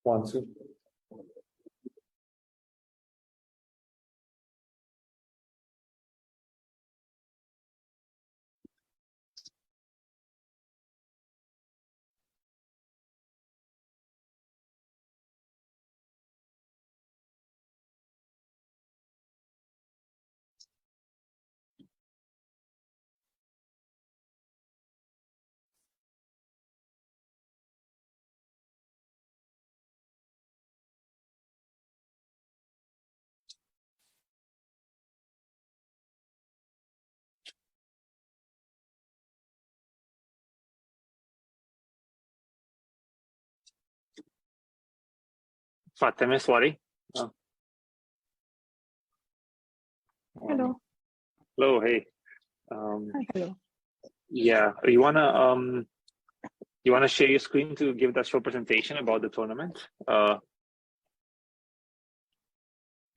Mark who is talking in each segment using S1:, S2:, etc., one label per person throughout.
S1: 1, 2.
S2: Fatima, sorry.
S3: Hello.
S2: Hello, hey.
S3: Hi, hello.
S2: Yeah, you wanna share your screen to give that short presentation about the tournament?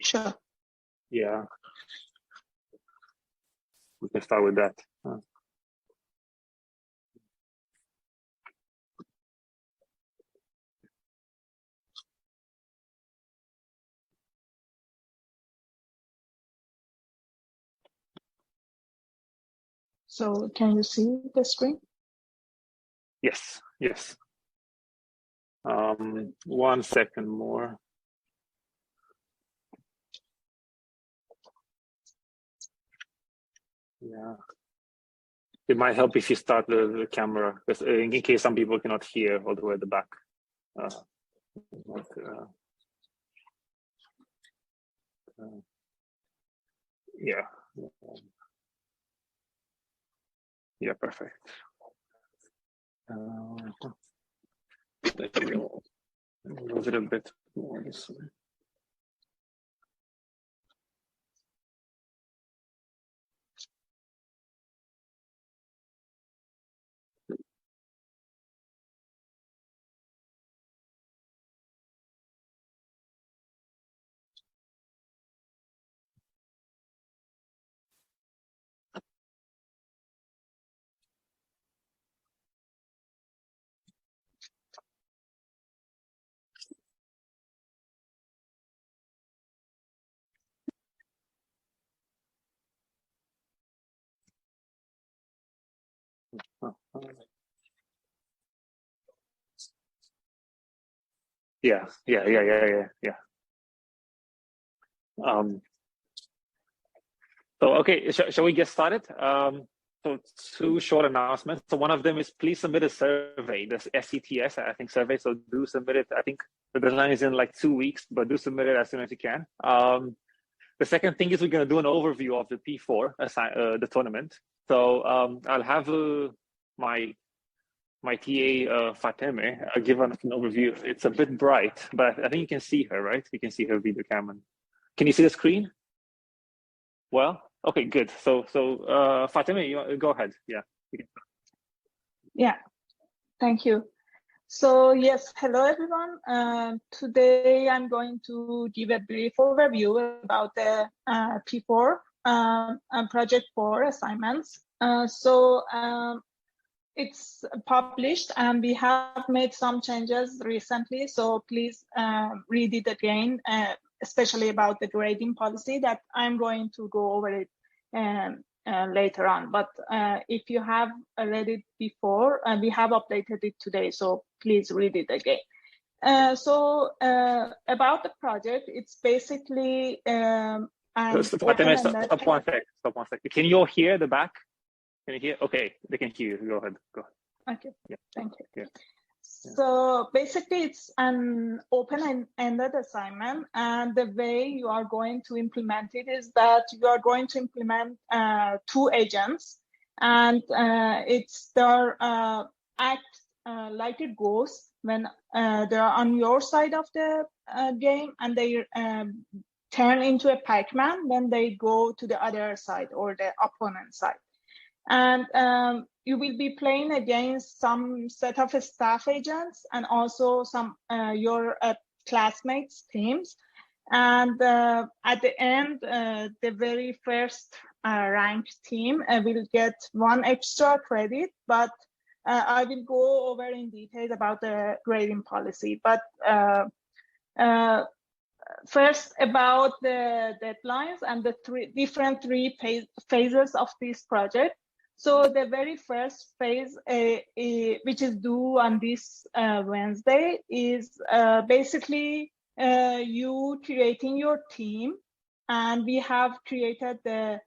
S3: Sure.
S2: Yeah, we can start with that.
S3: So can you see the screen?
S2: Yes, yes. 1 second more. Yeah, it might help if you start the camera, because in case some people cannot hear all the way at the back. Yeah. Yeah, perfect. Let me move it a bit more this way. Yeah. So okay, shall we get started? So 2 short announcements. So one of them is please submit a survey, this SETS, I think survey. So do submit it. I think the deadline is in like 2 weeks, but do submit it as soon as you can. The second thing is we're going to do an overview of the P4, the tournament. So I'll have my TA Fateme give an overview. It's a bit bright, but I think you can see her, right? You can see her video camera. Can you see the screen? Well, okay, good. So Fatime, you go ahead. Yeah.
S3: Yeah, thank you. So yes, hello everyone. Today I'm going to give a brief overview about the P4 project 4 assignments. It's published and we have made some changes recently. So please read it again, especially about the grading policy that I'm going to go over it later on. But if you have read it before, we have updated it today. So please read it again. About the project, it's basically
S2: Stop 1 sec. Can you all hear the back? Can you hear? Okay, they can hear you. Go ahead.
S3: Okay, yeah. Thank you.
S2: Yeah.
S3: So basically, it's an open-ended assignment, and the way you are going to implement it is that you are going to implement 2 agents, and they act like a ghost when they're on your side of the game, and they turn into a Pac-Man when they go to the other side or the opponent side. And you will be playing against some set of staff agents and also some your classmates teams. And at the end, the very first ranked team will get 1 extra credit, but I will go over in detail about the grading policy. But First, about the deadlines and the different three phases of this project. So the very first phase, which is due on this Wednesday, is basically you creating your team. And we have created the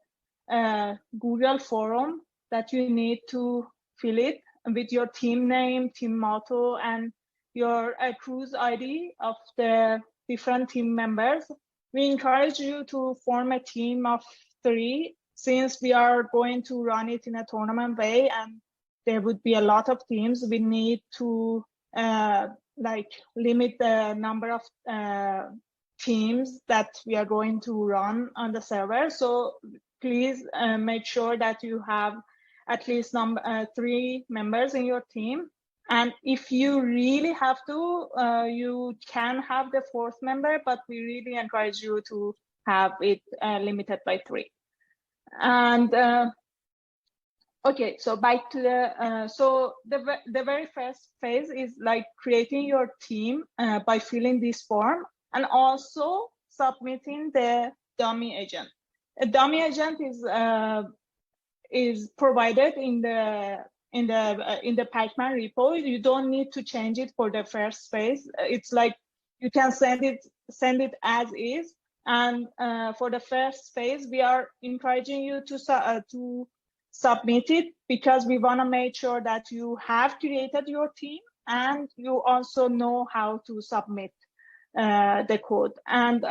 S3: Google forum that you need to fill it with your team name, team motto, and your Cruz ID of the different team members. We encourage you to form a team of 3, since we are going to run it in a tournament way and there would be a lot of teams. We need to limit the number of teams that we are going to run on the server. So please make sure that you have at least 3 members in your team. And if you really have to, you can have the 4th member, but we really encourage you to have it limited by 3. And okay, so back to the so the very first phase is like creating your team by filling this form and also submitting the dummy agent. A dummy agent is provided in the Pacman repo. You don't need to change it for the first phase. It's like you can send it as is. And for the first phase, we are encouraging you to submit it because we want to make sure that you have created your team and you also know how to submit the code. And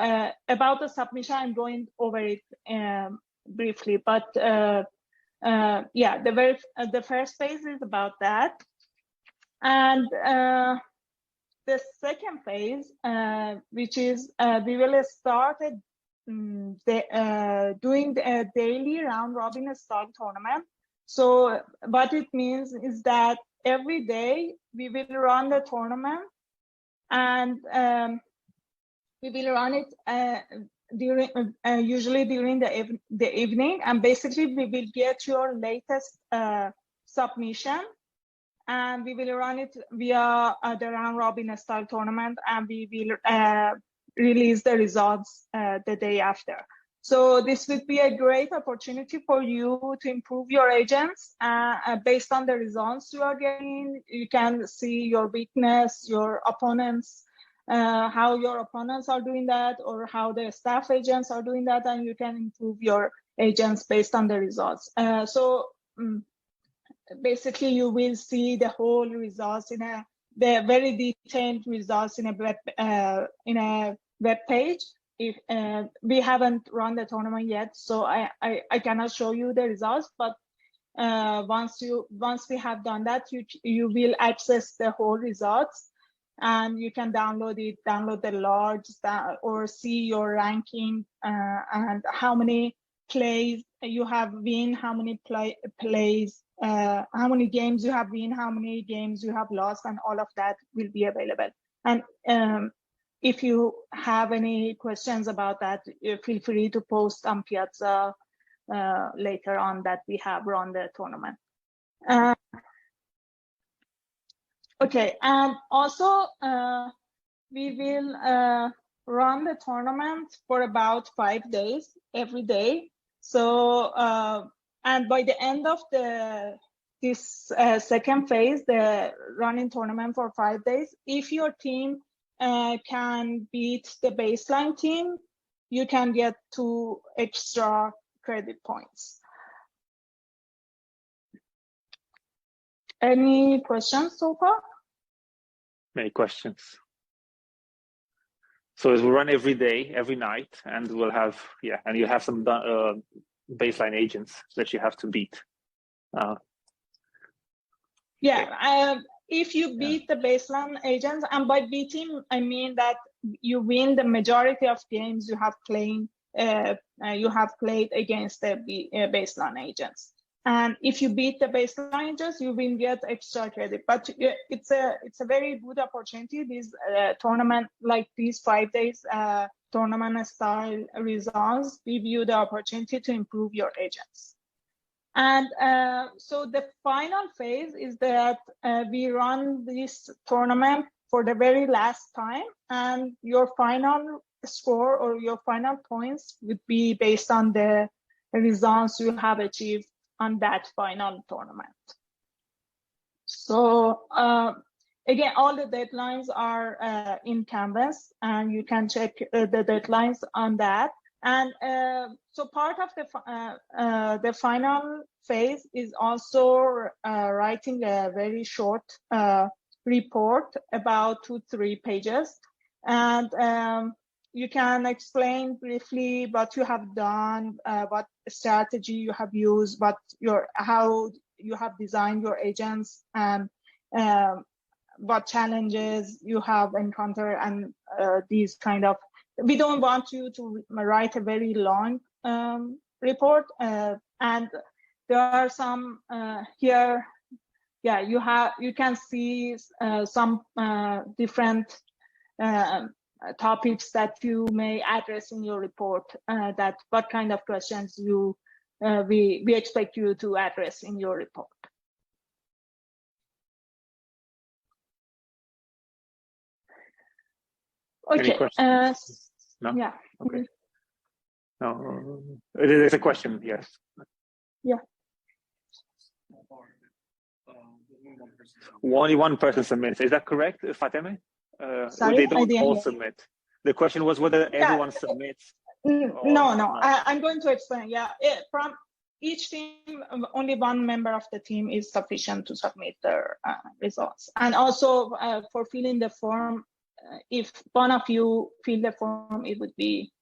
S3: about the submission, I'm going over it briefly, but yeah, the first phase is about that. And the second phase, which is we will start doing the daily round robin style tournament. So what it means is that every day we will run the tournament, and we will run it during usually during the evening, and basically we will get your latest submission. And we will run it via the round robin style tournament, and we will release the results the day after. So this would be a great opportunity for you to improve your agents based on the results you are getting. You can see your weakness, your opponents, how your opponents are doing that, or how the staff agents are doing that, and you can improve your agents based on the results. Basically, you will see the whole results the very detailed results in a web page. If we haven't run the tournament yet, so I cannot show you the results. But once we have done that, you will access the whole results, and you can download the logs or see your ranking and how many plays you have win, how many plays. How many games you have win, how many games you have lost, and all of that will be available. And if you have any questions about that, feel free to post on Piazza later on that we have run the tournament. Okay, and also we will run the tournament for about 5 days every day. So and by the end of this second phase, the running tournament for 5 days, if your team can beat the baseline team, you can get 2 extra credit points. Any questions so far?
S2: Many questions. So it will run every day, every night, and we'll have, yeah, and you have some baseline agents that you have to beat.
S3: If you beat the baseline agents, and by beating I mean that you win the majority of games you have played against the baseline agents. And if you beat the baseline agents, you will get extra credit. But it's a very good opportunity. This tournament, like these 5 days tournament style results, give you the opportunity to improve your agents. And so the final phase is that we run this tournament for the very last time, and your final score or your final points would be based on the results you have achieved on that final tournament. So again, all the deadlines are in Canvas, and you can check the deadlines on that. And so part of the final phase is also writing a very short report, about 2-3 pages, and you can explain briefly what you have done, what strategy you have used, how you have designed your agents, and what challenges you have encountered, and these kind of. We don't want you to write a very long report, and there are some here. Yeah, you can see some different topics that you may address in your report. That what kind of questions we expect you to address in your report. Okay.
S2: Any questions? No?
S3: Yeah.
S2: Okay. No, it is a question, yes.
S3: Yeah.
S2: Only one person submits. Is that correct, Fateme?
S3: Sorry,
S2: they don't all
S3: hear.
S2: submit. The question was whether everyone submits.
S3: No. I'm going to explain. Yeah, from each team, only one member of the team is sufficient to submit their results. And also for filling the form, if one of you fill the form, it would be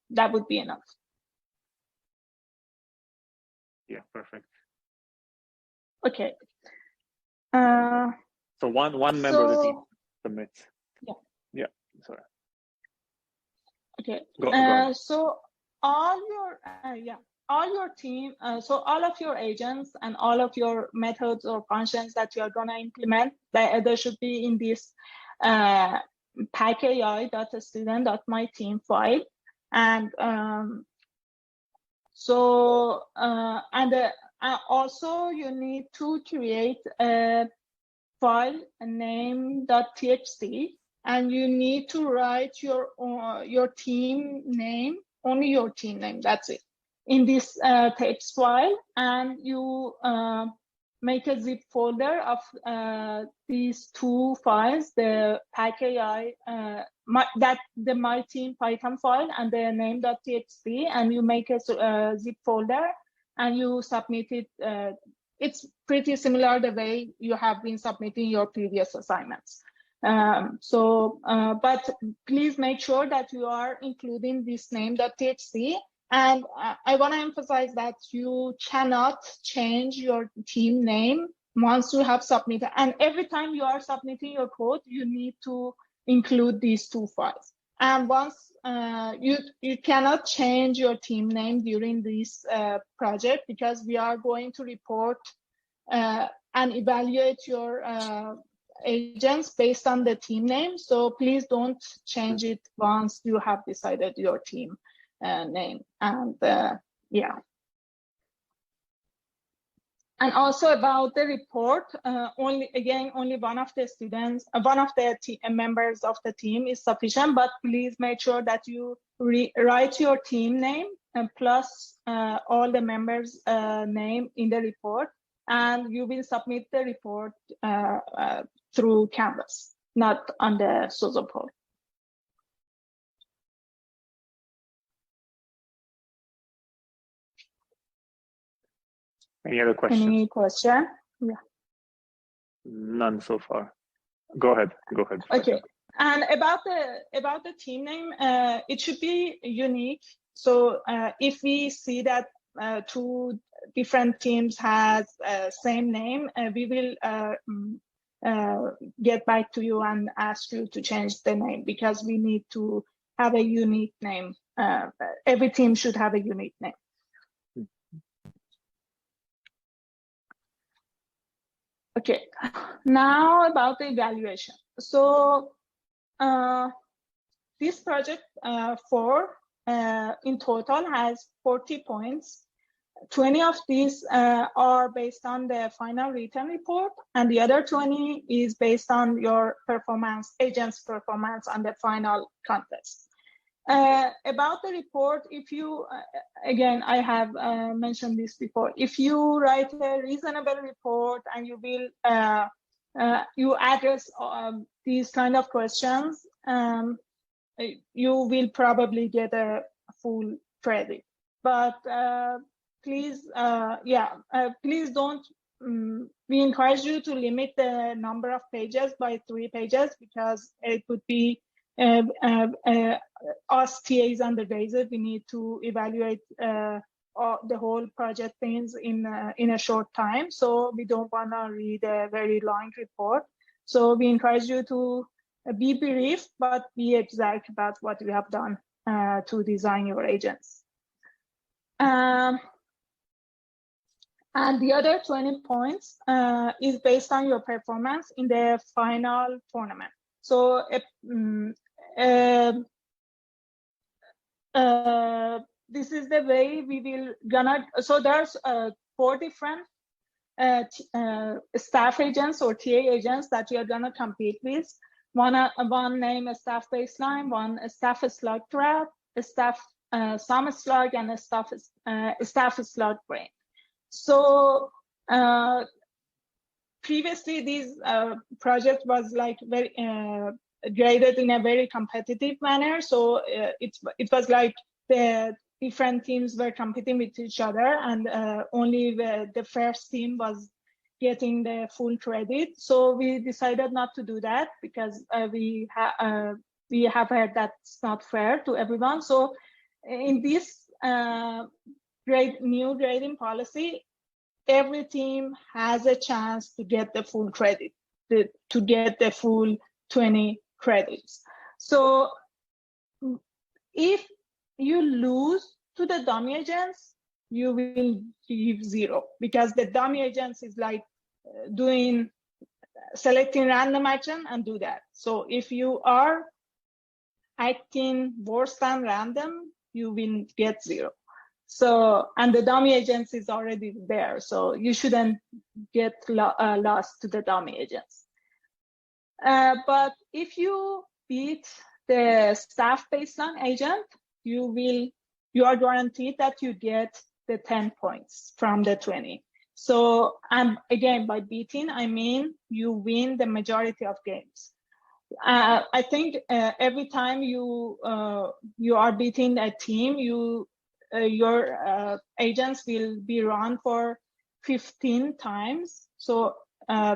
S3: that would be enough.
S2: Yeah, perfect.
S3: Okay.
S2: So one member of the team submits.
S3: Yeah.
S2: Yeah. Sorry.
S3: Okay.
S2: Go ahead.
S3: So all your team, so all of your agents and all of your methods or functions that you are going to implement, there should be in this packAI.student.myteam file, and also you need to create a file name.txt, and you need to write your team name, only your team name, that's it, in this text file, and you make a zip folder of these two files, the packAI, the my team Python file and the name.txt, and you make a zip folder and you submit it. It's pretty similar the way you have been submitting your previous assignments. But please make sure that you are including this name.txt. And I want to emphasize that you cannot change your team name once you have submitted. And every time you are submitting your code, you need to include these two files. And once you cannot change your team name during this project, because we are going to report and evaluate your agents based on the team name. So please don't change it once you have decided your team name. And yeah. And also about the report, only one of the students, one of the members of the team is sufficient, but please make sure that you write your team name and plus all the members' name in the report, and you will submit the report through Canvas, not on the Sozo poll.
S2: Any other questions?
S3: Any question? Yeah.
S2: None so far. Go ahead.
S3: Okay. And about the team name, it should be unique. So if we see that two different teams has same name, we will get back to you and ask you to change the name, because we need to have a unique name. Every team should have a unique name. Okay, now about the evaluation. So this project in total has 40 points. 20 of these are based on the final written report, and the other 20 is based on your performance, agent's performance on the final contest. About the report, if you, again, I have mentioned this before, if you write a reasonable report and you will, you address these kind of questions, you will probably get a full credit. But please, please don't, we encourage you to limit the number of pages by 3 pages, because it would be us TAs undergraduates, we need to evaluate the whole project things in a short time. So we don't want to read a very long report. So we encourage you to be brief, but be exact about what you have done to design your agents. And the other 20 points is based on your performance in the final tournament. So this is the way we will gonna, so there's 4 different staff agents or TA agents that you're gonna compete with. One name a staff baseline, one a staff slug trap, a staff sum slug, and a staff slug brain. So previously these project was like very graded in a very competitive manner. So it was like the different teams were competing with each other, and only the first team was getting the full credit. So we decided not to do that, because we have heard that's not fair to everyone. So in this new grading policy, every team has a chance to get the full credit, to get the full 20 credits. So if you lose to the dummy agents, you will give 0, because the dummy agents is like selecting random action and do that. So if you are acting worse than random, you will get 0. So, and the dummy agents is already there, so you shouldn't get lost to the dummy agents. But if you beat the staff baseline agent, you are guaranteed that you get the 10 points from the 20. So, and again, by beating, I mean you win the majority of games. I think every time you are beating a team, your agents will be run for 15 times, so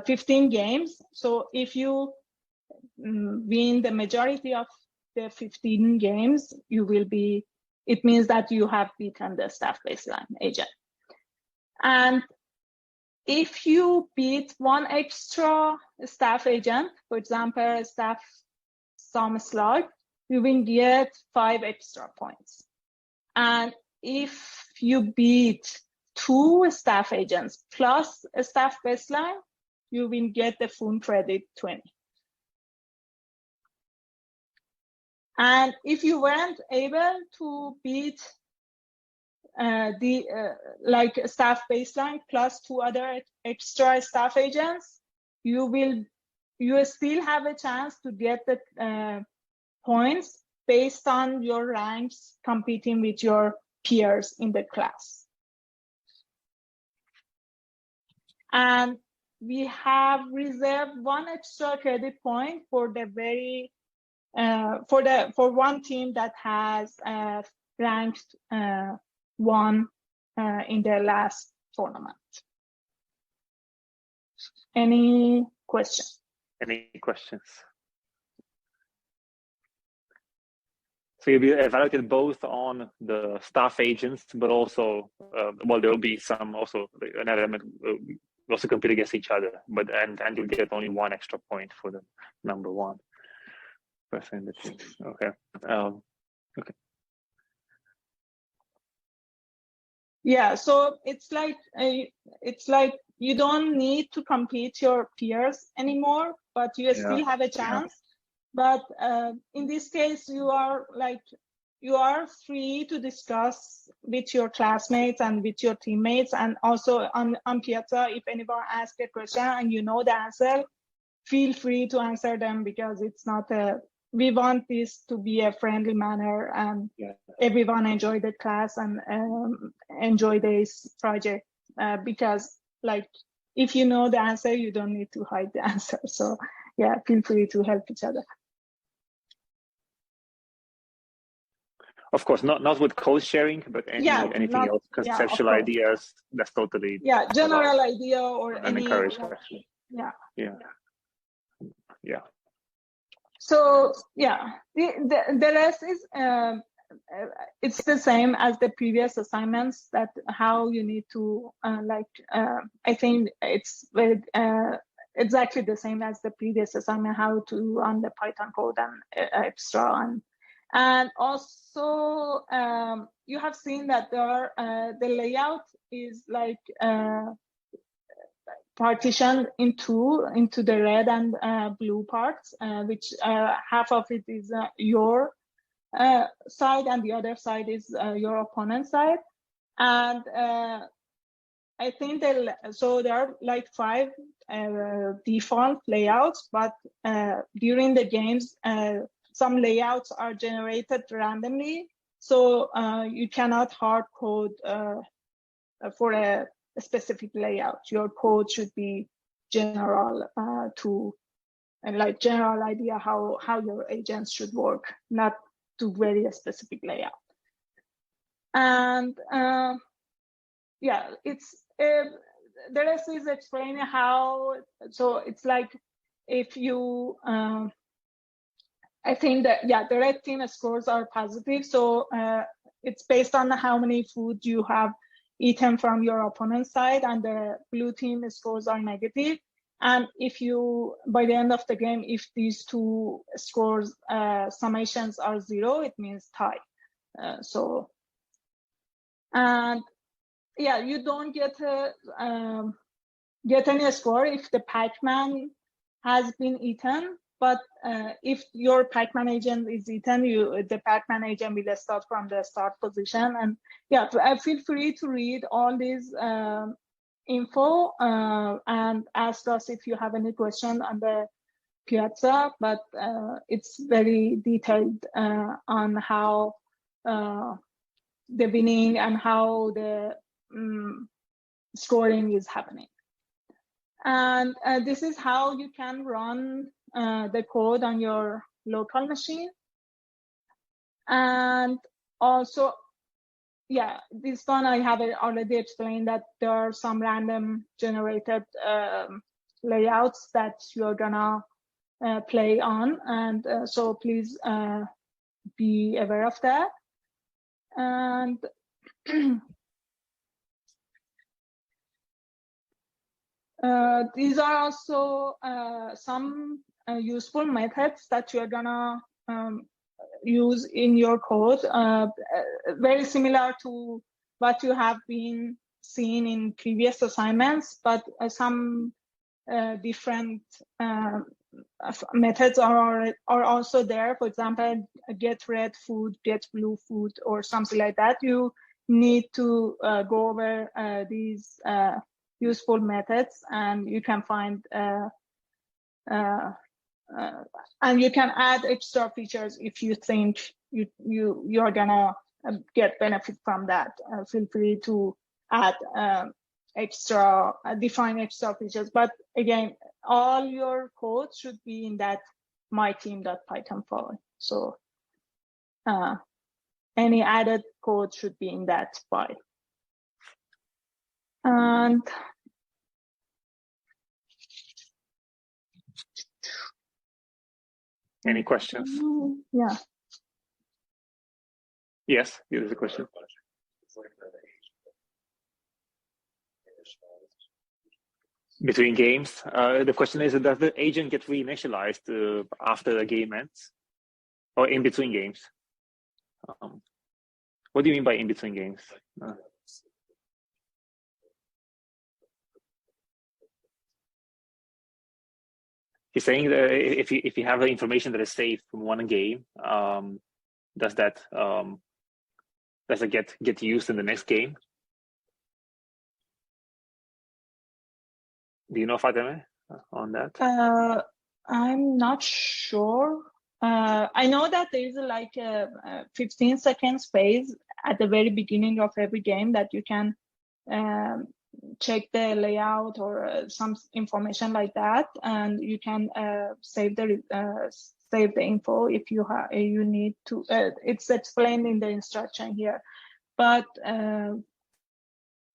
S3: 15 games. So if you win the majority of the 15 games, it means that you have beaten the staff baseline agent. And if you beat one extra staff agent, for example, staff sum slug, you will get 5 extra points. And if you beat 2 staff agents plus a staff baseline, you will get the full credit 20. And if you weren't able to beat like staff baseline plus 2 other extra staff agents, you still have a chance to get the points based on your ranks competing with your peers in the class. And we have reserved 1 extra credit point for the very for one team that has ranked 1 in their last tournament. Any questions?
S2: Any questions? So you'll be evaluated both on the staff agents, but also, well, there will be some also an element also compete against each other, but and you'll get only 1 extra point for the number 1 person in the team. Okay. Okay.
S3: Yeah, so it's like you don't need to compete your peers anymore, but you still have a chance. Yeah. But in this case, you are free to discuss with your classmates and with your teammates, and also on Piazza, if anyone asks a question and you know the answer, feel free to answer them, because it's not we want this to be a friendly manner, and everyone enjoy the class and enjoy this project, because like if you know the answer, you don't need to hide the answer. So yeah, feel free to help each other.
S2: Of course, not with code sharing, but anything else, conceptual ideas, that's totally
S3: general idea or any
S2: encouraged, actually. Yeah.
S3: So yeah, the rest is it's the same as the previous assignments, that how you need to I think it's very exactly the same as the previous assignment, how to run the Python code and extra, and also you have seen that there are the layout is like partitioned into the red and blue parts, which half of it is your side and the other side is your opponent's side. And I think so there are like 5 default layouts, but during the games some layouts are generated randomly, so you cannot hard code for a specific layout. Your code should be general like general idea how your agents should work, not to very specific layout. And yeah, it's the rest is explaining how. So it's like if you I think that the red team scores are positive, so it's based on how many food you have eaten from your opponent's side, and the blue team scores are negative. And if you, by the end of the game, if these two scores summations are 0, it means tie. And yeah, you don't get any score if the Pac-Man has been eaten. But if your Pac-Man agent is eaten, the Pac-Man agent will start from the start position. And yeah, feel free to read all these info and ask us if you have any question on the Piazza. But it's very detailed on how the winning and how the scoring is happening. And this is how you can run the code on your local machine. And also, yeah, this one I have already explained that there are some random generated layouts that you're gonna play on, and so please be aware of that. And these are also some useful methods that you're gonna use in your code, very similar to what you have been seeing in previous assignments, but some different methods are also there. For example, get red food, get blue food, or something like that. You need to go over these useful methods, and you can find and you can add extra features if you think you're gonna get benefit from that. Feel free to add define extra features. But again, all your code should be in that myteam.python file. So any added code should be in that file. And
S2: any questions?
S3: Yeah.
S2: Yes, here's a question. Between games, the question is, does the agent get reinitialized after the game ends, or in between games? What do you mean by in between games? He's saying that if you have the information that is saved from one game, does that does it get used in the next game? Do you know, Fatima, on that?
S3: I'm not sure. I know that there is like a 15 seconds phase at the very beginning of every game that you can check the layout or some information like that, and you can save the info if you need to. It's explained in the instruction here, but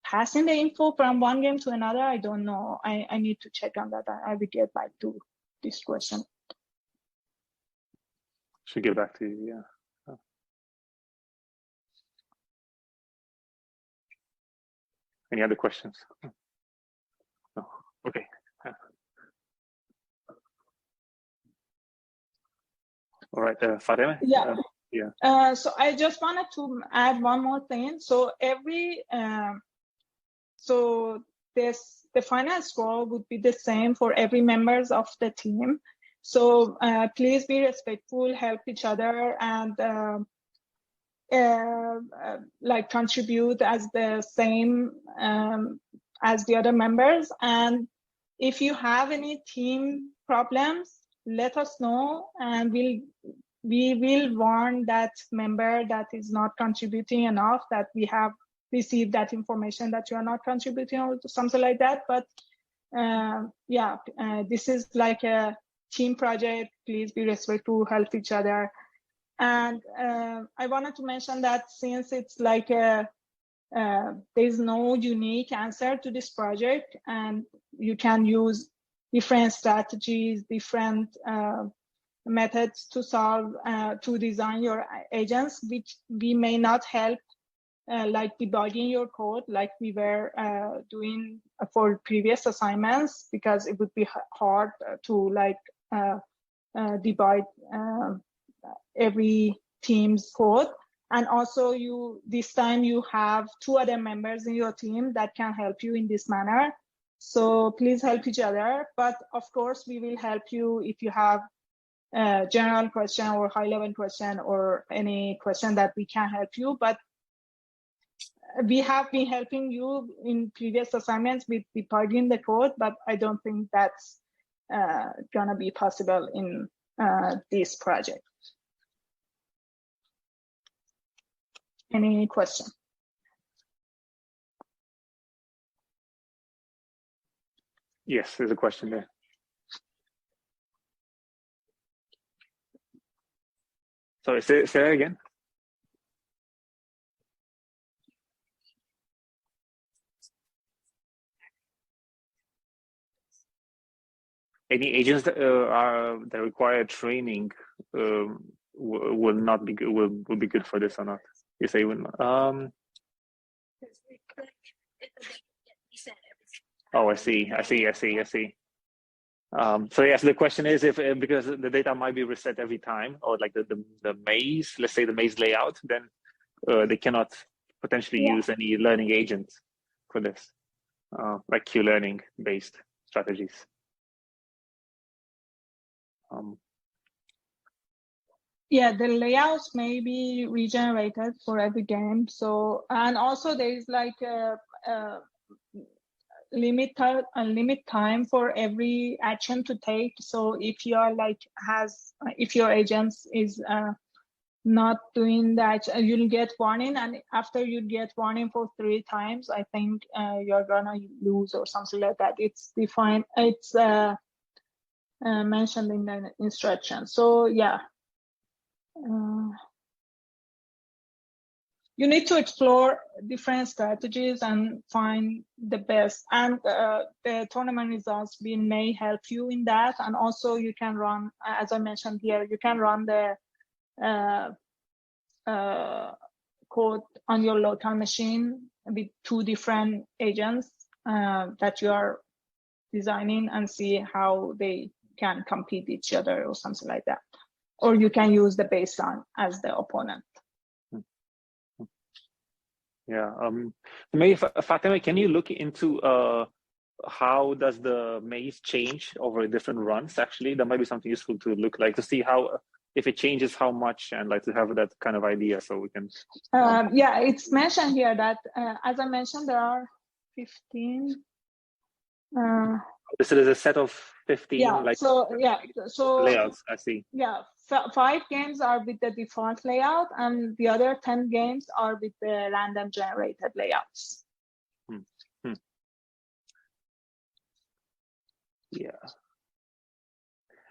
S3: passing the info from one game to another, I don't know. I need to check on that. I will get back to this question.
S2: Should get back to you, yeah. Any other questions? No. Okay. All right, Fatima?
S3: Yeah.
S2: Yeah.
S3: So I just wanted to add one more thing. So the final score would be the same for every members of the team. So please be respectful, help each other, and like contribute as the same as the other members. And if you have any team problems, let us know, and we will warn that member that is not contributing enough, that we have received that information that you are not contributing or something like that. But this is like a team project. Please be respectful, help each other. And I wanted to mention that since it's like there's no unique answer to this project, and you can use different strategies, different methods to solve, to design your agents, which we may not help like debugging your code like we were doing for previous assignments, because it would be hard to like debug every team's code. And also this time you have 2 other members in your team that can help you in this manner. So please help each other. But of course, we will help you if you have a general question or high-level question or any question that we can help you. But we have been helping you in previous assignments with debugging the code, but I don't think that's gonna be possible in this project. Any question?
S2: Yes, there's a question there. Sorry, say that again. Any agents that that require training will not be good. Will be good for this or not? You say will not. Oh, I see. So yes, the question is if because the data might be reset every time, or like the maze, let's say the maze layout, then they cannot potentially use any learning agents for this, like Q-learning based strategies.
S3: Yeah, the layouts may be regenerated for every game. So, and also there is like a limit time for every action to take. So if you are like if your agent is not doing that, you'll get warning, and after you get warning for 3 times, I think you're gonna lose or something like that. It's defined. It's mentioned in the instruction. So yeah. You need to explore different strategies and find the best. And the tournament results may help you in that. And also you can run, as I mentioned here, you can run the code on your local machine with 2 different agents that you are designing, and see how they can compete each other or something like that. Or you can use the baseline as the opponent.
S2: Yeah. Maybe Fatima, can you look into how does the maze change over different runs? Actually, that might be something useful to look like, to see how if it changes, how much, and like to have that kind of idea so we can.
S3: Yeah, it's mentioned here that as I mentioned, there are 15.
S2: This is a set of 15.
S3: Yeah.
S2: Like
S3: so
S2: layouts. I see.
S3: Yeah, 5 games are with the default layout, and the other 10 games are with the random generated layouts.
S2: Yeah.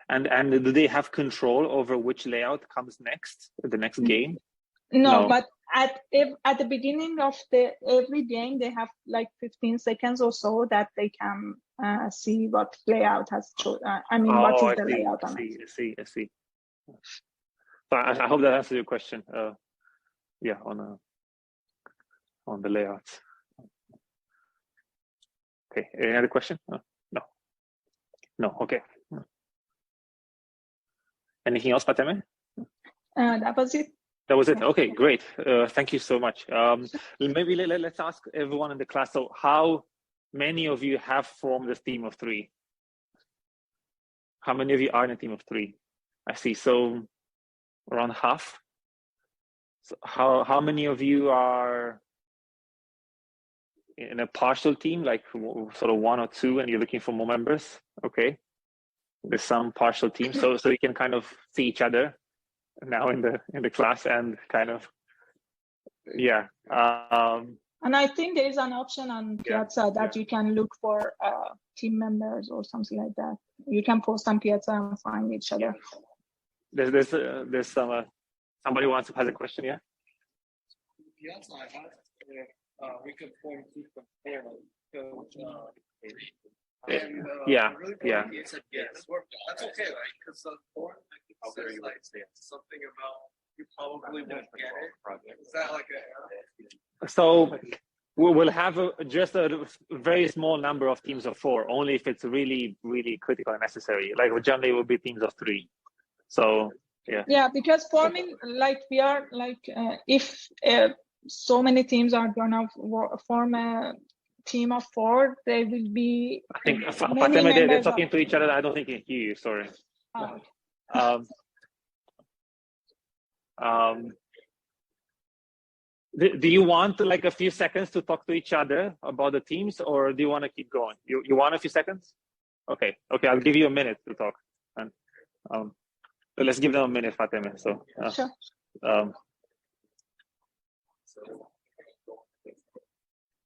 S2: And do they have control over which layout comes next, the next game?
S3: No, but at the beginning of every game, they have like 15 seconds or so that they can see what layout has chosen. What is the layout on it?
S2: I see. So I hope that answers your question. Yeah, on the layouts. Okay, any other question? No. Okay. Anything else, Fateme?
S3: That was it.
S2: That was it. Okay, great. Thank you so much. Maybe let's ask everyone in the class. So, how many of you have formed a team of 3? How many of you are in a team of 3? I see. So, around half. So how many of you are in a partial team, like sort of 1 or 2, and you're looking for more members? Okay. There's some partial teams, so you can kind of see each other now in the class and kind of, yeah.
S3: And I think there is an option on Piazza that you can look for team members or something like that. You can post on Piazza and find each other.
S1: There's some somebody has a question, yeah?
S4: Piazza, I had we could form two comparisons.
S1: It's
S4: said yes. That's okay, right? Because the form says like something about you probably won't get it. Is that like a?
S2: So we'll have just a very small number of teams of 4, only if it's really, really critical and necessary. Like generally, it will be teams of 3. So yeah.
S3: Yeah, because forming like we are like if so many teams are gonna form a team of 4, they will be.
S2: I think Fatema, they're talking to each other. I don't think they can hear you. Sorry.
S3: Oh.
S2: Do you want like a few seconds to talk to each other about the teams, or do you want to keep going? You want a few seconds? Okay, I'll give you a minute to talk. And let's give them a minute, Fatema. So
S3: sure.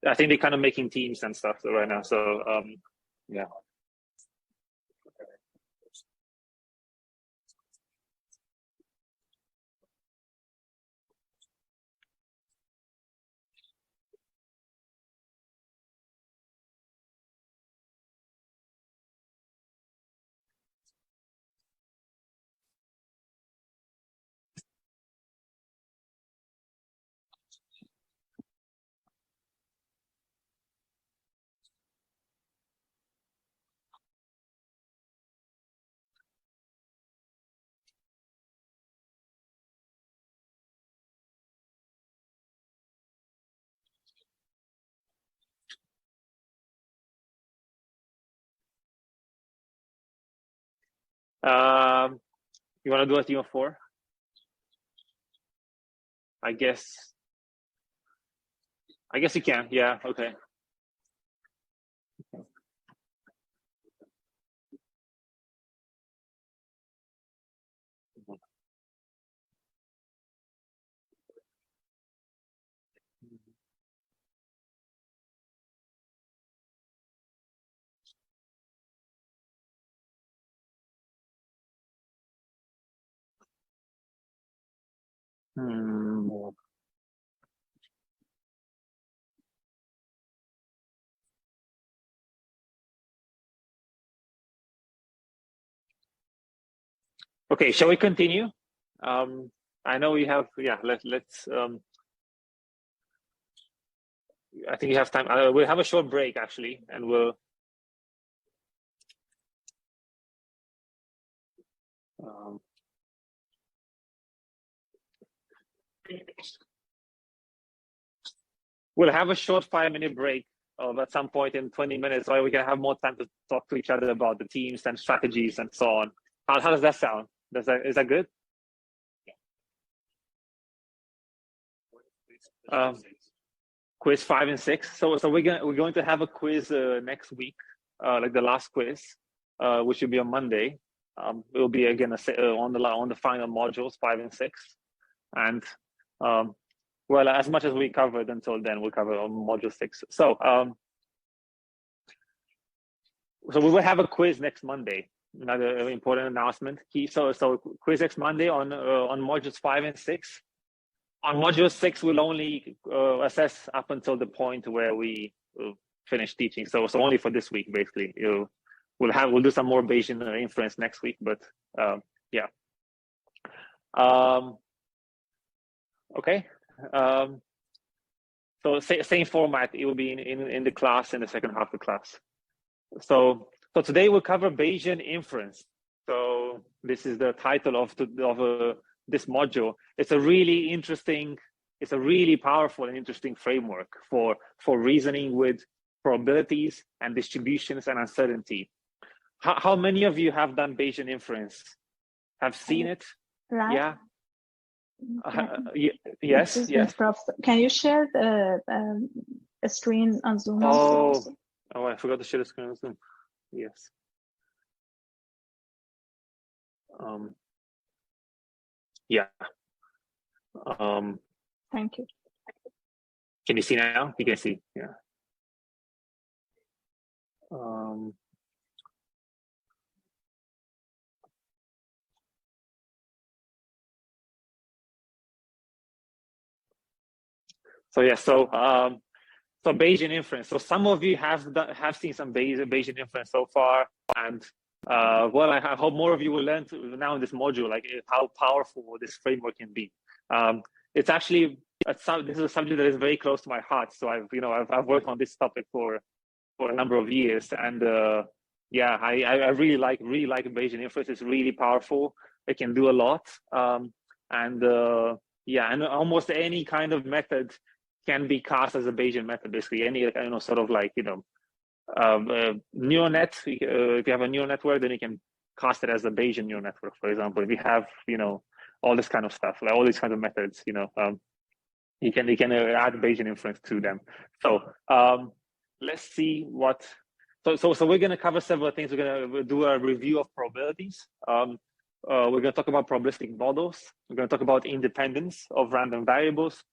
S2: I think they're kind of making teams and stuff right now. So yeah. You want to do a team of 4? I guess you can. Yeah. Okay. Okay, shall we continue? I know we have. Yeah, let's. I think you have time. We'll have a short break actually, and we'll. We'll have a short 5-minute break at some point in 20 minutes, so we can have more time to talk to each other about the teams and strategies and so on. How does that sound? Is that good? quiz 5 and 6. So we're going to have a quiz next week, like the last quiz, which will be on Monday. It will be again on the final modules 5 and 6, and well, as much as we covered until then, we'll cover on module 6. So so we will have a quiz next Monday. Another important announcement. So quiz next Monday on modules 5 and 6. On module 6, we'll only assess up until the point where we finish teaching. So only for this week, basically. We'll do some more Bayesian inference next week, but yeah. Okay. So same format. It will be in the class in the second half of the class. So today we'll cover Bayesian inference. So this is the title of this module. It's a really interesting, it's a really powerful and interesting framework for reasoning with probabilities and distributions and uncertainty. How many of you have done Bayesian inference? Have seen it?
S3: Right.
S2: Yeah. Yes.
S3: Can you share the screen on Zoom?
S2: Oh, I forgot to share the screen on Zoom. Yes. Yeah.
S3: Thank you.
S2: Can you see now? You can see. Yeah. So yeah. So Bayesian inference. So some of you have seen some Bayesian inference so far, and well, I hope more of you will learn now in this module, like how powerful this framework can be. It's actually this is a subject that is very close to my heart. So I've worked on this topic for a number of years, and yeah, I really like Bayesian inference. It's really powerful. It can do a lot, and yeah, and almost any kind of method can be cast as a Bayesian method. Basically, any sort of like neural net. If you have a neural network, then you can cast it as a Bayesian neural network. For example, if you have all this kind of stuff, like all these kind of methods, you can add Bayesian inference to them. So let's see what. So we're going to cover several things. We're going to do a review of probabilities. We're going to talk about probabilistic models. We're going to talk about independence of random variables,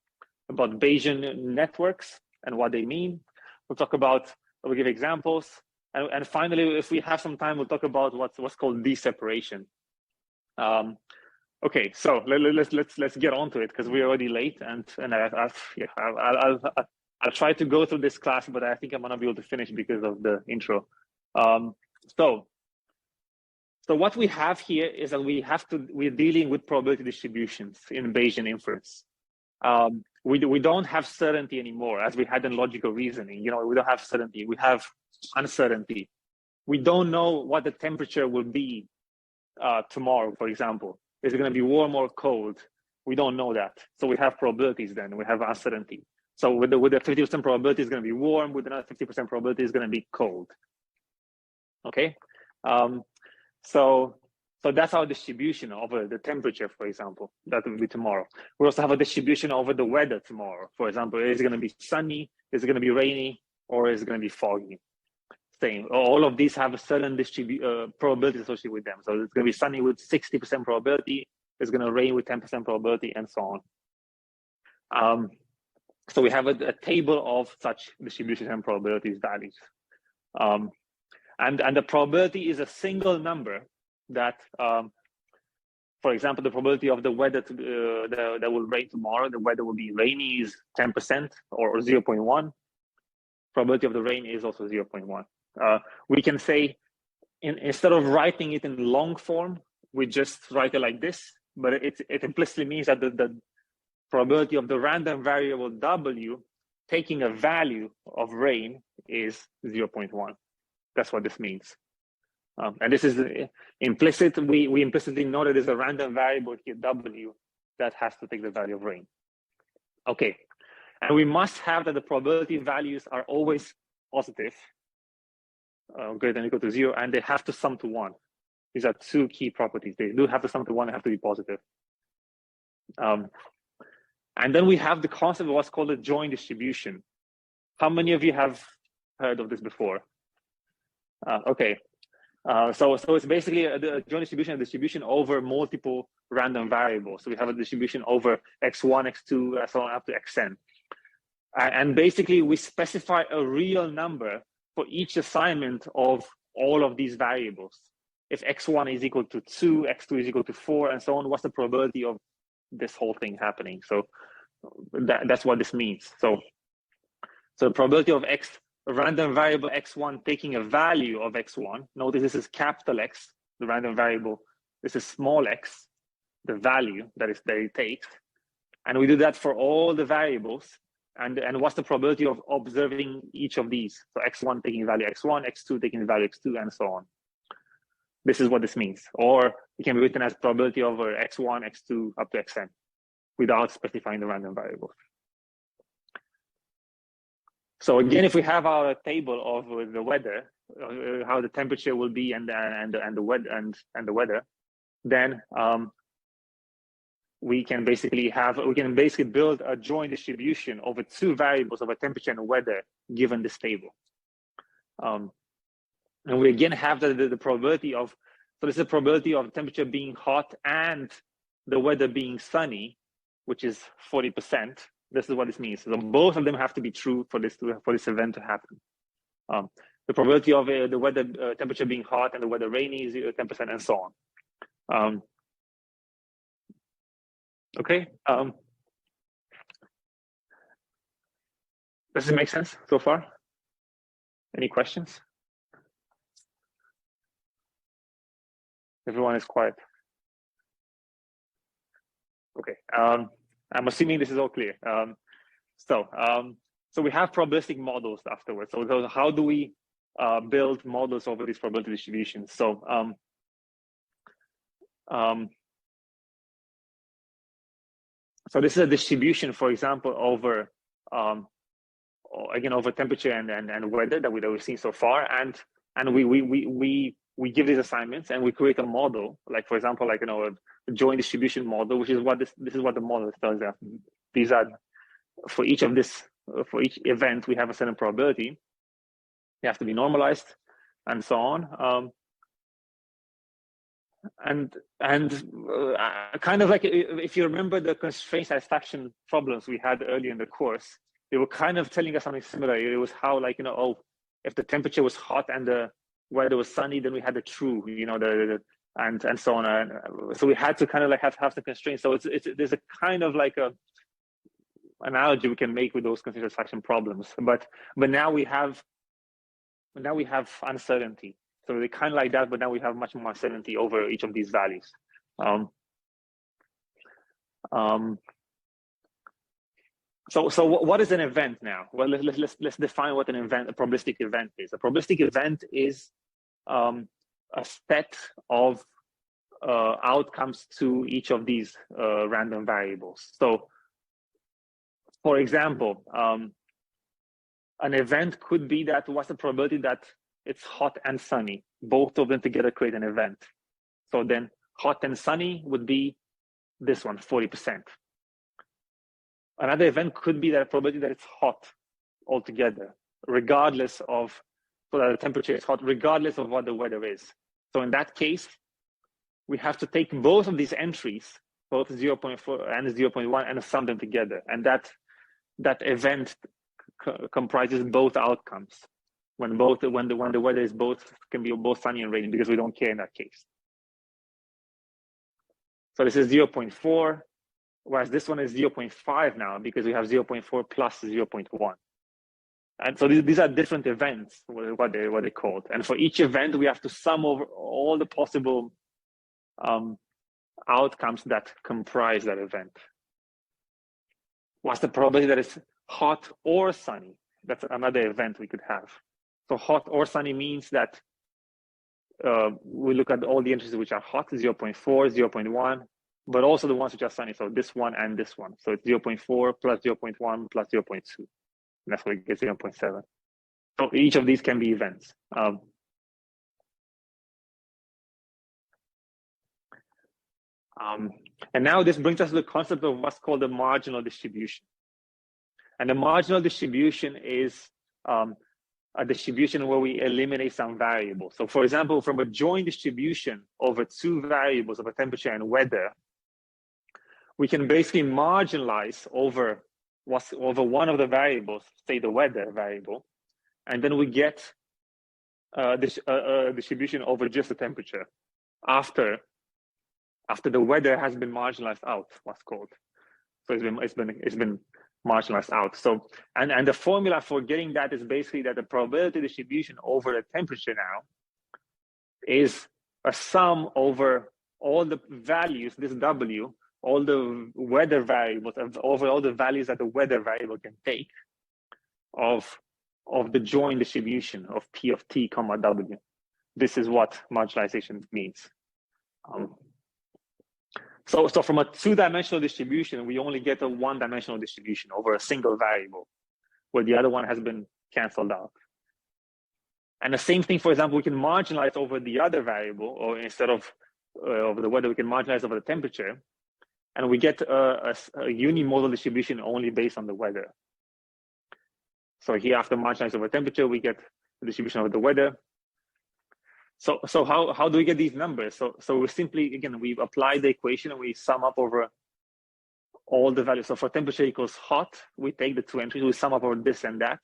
S2: about Bayesian networks and what they mean. We'll give examples, and finally, if we have some time, we'll talk about what's called deseparation. Okay, so let's get on to it because we're already late, and I'll try to go through this class, but I think I'm gonna be able to finish because of the intro. So what we have here is that we're dealing with probability distributions in Bayesian inference. We don't have certainty anymore, as we had in logical reasoning. We don't have certainty. We have uncertainty. We don't know what the temperature will be tomorrow, for example. Is it going to be warm or cold? We don't know that. So we have probabilities then. We have uncertainty. So with the 50% probability, it's going to be warm. With another 50% probability, it's going to be cold. Okay? So that's our distribution over the temperature, for example. That will be tomorrow. We also have a distribution over the weather tomorrow. For example, is it going to be sunny? Is it going to be rainy? Or is it going to be foggy? Same. All of these have a certain probability associated with them. So it's going to be sunny with 60% probability. It's going to rain with 10% probability, and so on. So we have a table of such distributions and probabilities values. And the probability is a single number that, for example, the probability of the weather that will rain tomorrow, the weather will be rainy is 10% or 0.1. Probability of the rain is also 0.1. We can say, instead of writing it in long form, we just write it like this, but it implicitly means that the probability of the random variable W taking a value of rain is 0.1. That's what this means. And this is implicit. We implicitly know that there's a random variable here, W, that has to take the value of rain. Okay. And we must have that the probability values are always positive, greater than or equal to 0, and they have to sum to 1. These are two key properties. They do have to sum to 1 and have to be positive. And then we have the concept of what's called a joint distribution. How many of you have heard of this before? Okay. So it's basically a joint distribution, a distribution over multiple random variables. So we have a distribution over x1, x2, and so on up to xn. And basically we specify a real number for each assignment of all of these variables. If x1 is equal to 2, x2 is equal to 4, and so on, what's the probability of this whole thing happening? So that's what this means. So the probability of a random variable x1 taking a value of x1. Notice this is capital X, the random variable. This is small x, the value that it takes. And we do that for all the variables. And what's the probability of observing each of these? So x1 taking value x1, x2 taking the value x2, and so on. This is what this means. Or it can be written as probability over x1, x2, up to xn, without specifying the random variables. So again, if we have our table of the weather, how the temperature will be and the weather, then we can basically build a joint distribution over two variables of a temperature and weather given this table. And we again have the probability of, so this is the probability of temperature being hot and the weather being sunny, which is 40%. This is what this means. So both of them have to be true for this event to happen. The probability of the weather temperature being hot and the weather rainy is 10%, and so on. Okay. Does it make sense so far? Any questions? Everyone is quiet. Okay. I'm assuming this is all clear. So we have probabilistic models afterwards. So how do we build models over these probability distributions? So so this is a distribution, for example, over again over temperature and weather that we've seen so far, and we give these assignments and we create a model, like for example, like a joint distribution model, which is what this is what the model tells us. These are for each event we have a certain probability. They have to be normalized, and so on. And kind of like, if you remember the constraint satisfaction problems we had earlier in the course, they were kind of telling us something similar. It was how, like, if the temperature was hot and the weather was sunny, then we had the true, and so on. So we had to kind of like have the constraints. So there's a kind of like a analogy we can make with those constraint satisfaction problems. But now we have uncertainty. So they kind of like that, but now we have much more uncertainty over each of these values. So what is an event now? Well, let's define what a probabilistic event is. A probabilistic event is a set of outcomes to each of these random variables. So, for example, an event could be that what's the probability that it's hot and sunny? Both of them together create an event. So then hot and sunny would be this one, 40%. Another event could be that probability that it's hot altogether, regardless of, so that the temperature is hot, regardless of what the weather is. So in that case, we have to take both of these entries, both 0.4 and 0.1, and sum them together. And that event comprises both outcomes. When the weather is can be both sunny and rainy, because we don't care in that case. So this is 0.4, whereas this one is 0.5 now, because we have 0.4 plus 0.1. And so these are different events, what they called. And for each event, we have to sum over all the possible outcomes that comprise that event. What's the probability that it's hot or sunny? That's another event we could have. So hot or sunny means that we look at all the entries which are hot, 0.4, 0.1, but also the ones which are sunny. So this one and this one. So it's 0.4 plus 0.1 plus 0.2. And that's what we get 0.7. So each of these can be events. And now this brings us to the concept of what's called the marginal distribution. And the marginal distribution is a distribution where we eliminate some variables. So for example, from a joint distribution over two variables of a temperature and weather, we can basically marginalize over one of the variables, say the weather variable, and then we get this distribution over just the temperature after the weather has been marginalized out, what's called. So it's been marginalized out. So and the formula for getting that is basically that the probability distribution over the temperature now is a sum over all the values, this W, all the weather variables, over all the values that the weather variable can take of the joint distribution of P of T comma W. This is what marginalization means. So from a two-dimensional distribution, we only get a one-dimensional distribution over a single variable, where the other one has been canceled out. And the same thing, for example, we can marginalize over the other variable, or instead of over the weather, we can marginalize over the temperature, and we get a unimodal distribution only based on the weather. So here, after marginalizing over temperature, we get the distribution over the weather. So how do we get these numbers? So we simply, again, we've applied the equation and we sum up over all the values. So for temperature equals hot, we take the two entries, we sum up over this and that,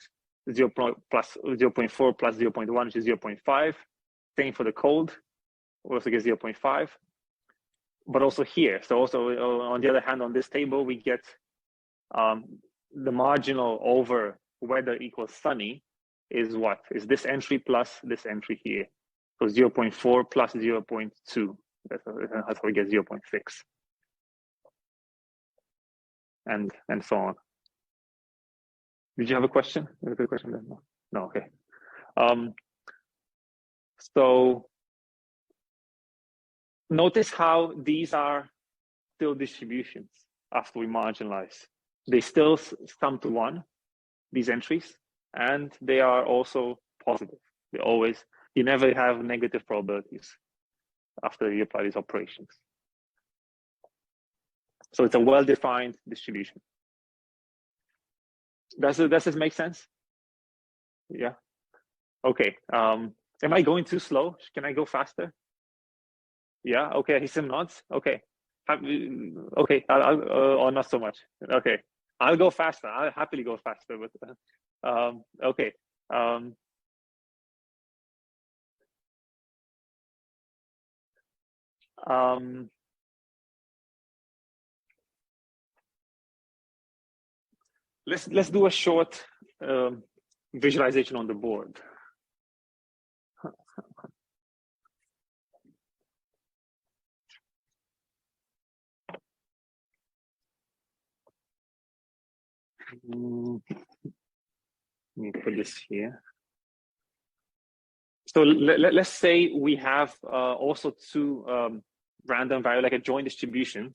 S2: 0.4 plus 0.1, which is 0.5. Same for the cold, we also get 0.5. But also here, so also on the other hand, on this table, we get the marginal over weather equals sunny is what? Is this entry plus this entry here. So 0.4 plus 0.2, that's how we get 0.6. And so on. Did you have a question? A good question? No, okay. So notice how these are still distributions after we marginalize. They still sum to one, these entries, and they are also positive. They always, you never have negative probabilities after you apply these operations. So it's a well-defined distribution. Does this make sense? Yeah. Okay. Am I going too slow? Can I go faster? Yeah. Okay. He some nods. Okay. Okay. Or not so much. Okay. I'll go faster. I'll happily go faster. But okay. Let's do a short visualization on the board. Let me put this here. So let's say we have also two random variables, like a joint distribution.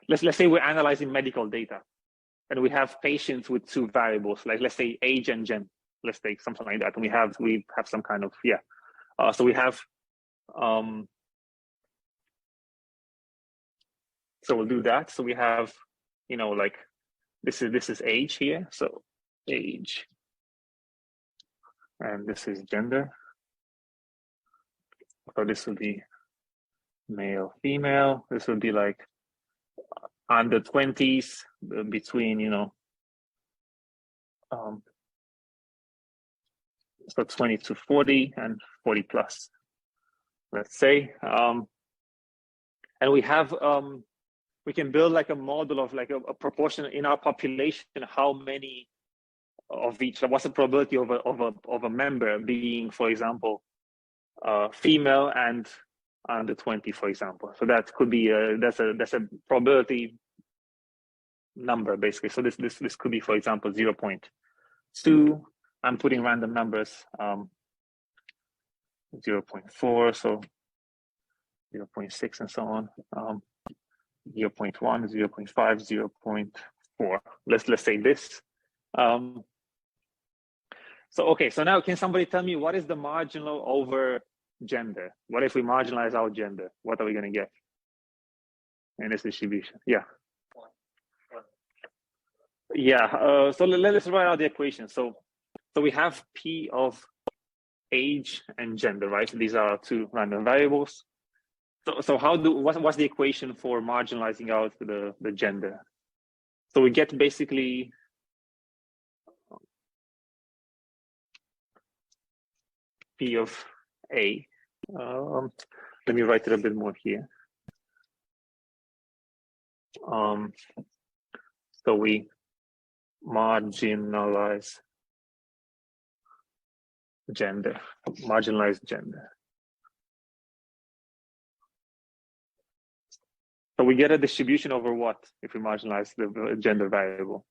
S2: Let's say we're analyzing medical data, and we have patients with two variables, like let's say age and gender. Let's take something like that, and we have some kind of so we have so we'll do that. So we have, like this is age here. So age, and this is gender. So this would be male, female. This would be like under 20s, between, so 20 to 40 and 40 plus, let's say. And we have, we can build like a model of like a proportion in our population, how many of each, what's the probability of a member being, for example, female and under 20, for example. So that could be that's a probability number basically. So this could be, for example, 0.2. I'm putting random numbers, 0.4, so 0.6 and so on, 0.1, 0.5, 0.4. Let's say this. So, okay, so now can somebody tell me what is the marginal over gender? What if we marginalize our gender? What are we going to get in this distribution? Yeah. Yeah, so let's write out the equation. So we have P of age and gender, right? So these are two random variables. So what's the equation for marginalizing out the gender? So we get basically P of A. Let me write it a bit more here. So we marginalize gender. So we get a distribution over what if we marginalize the gender variable?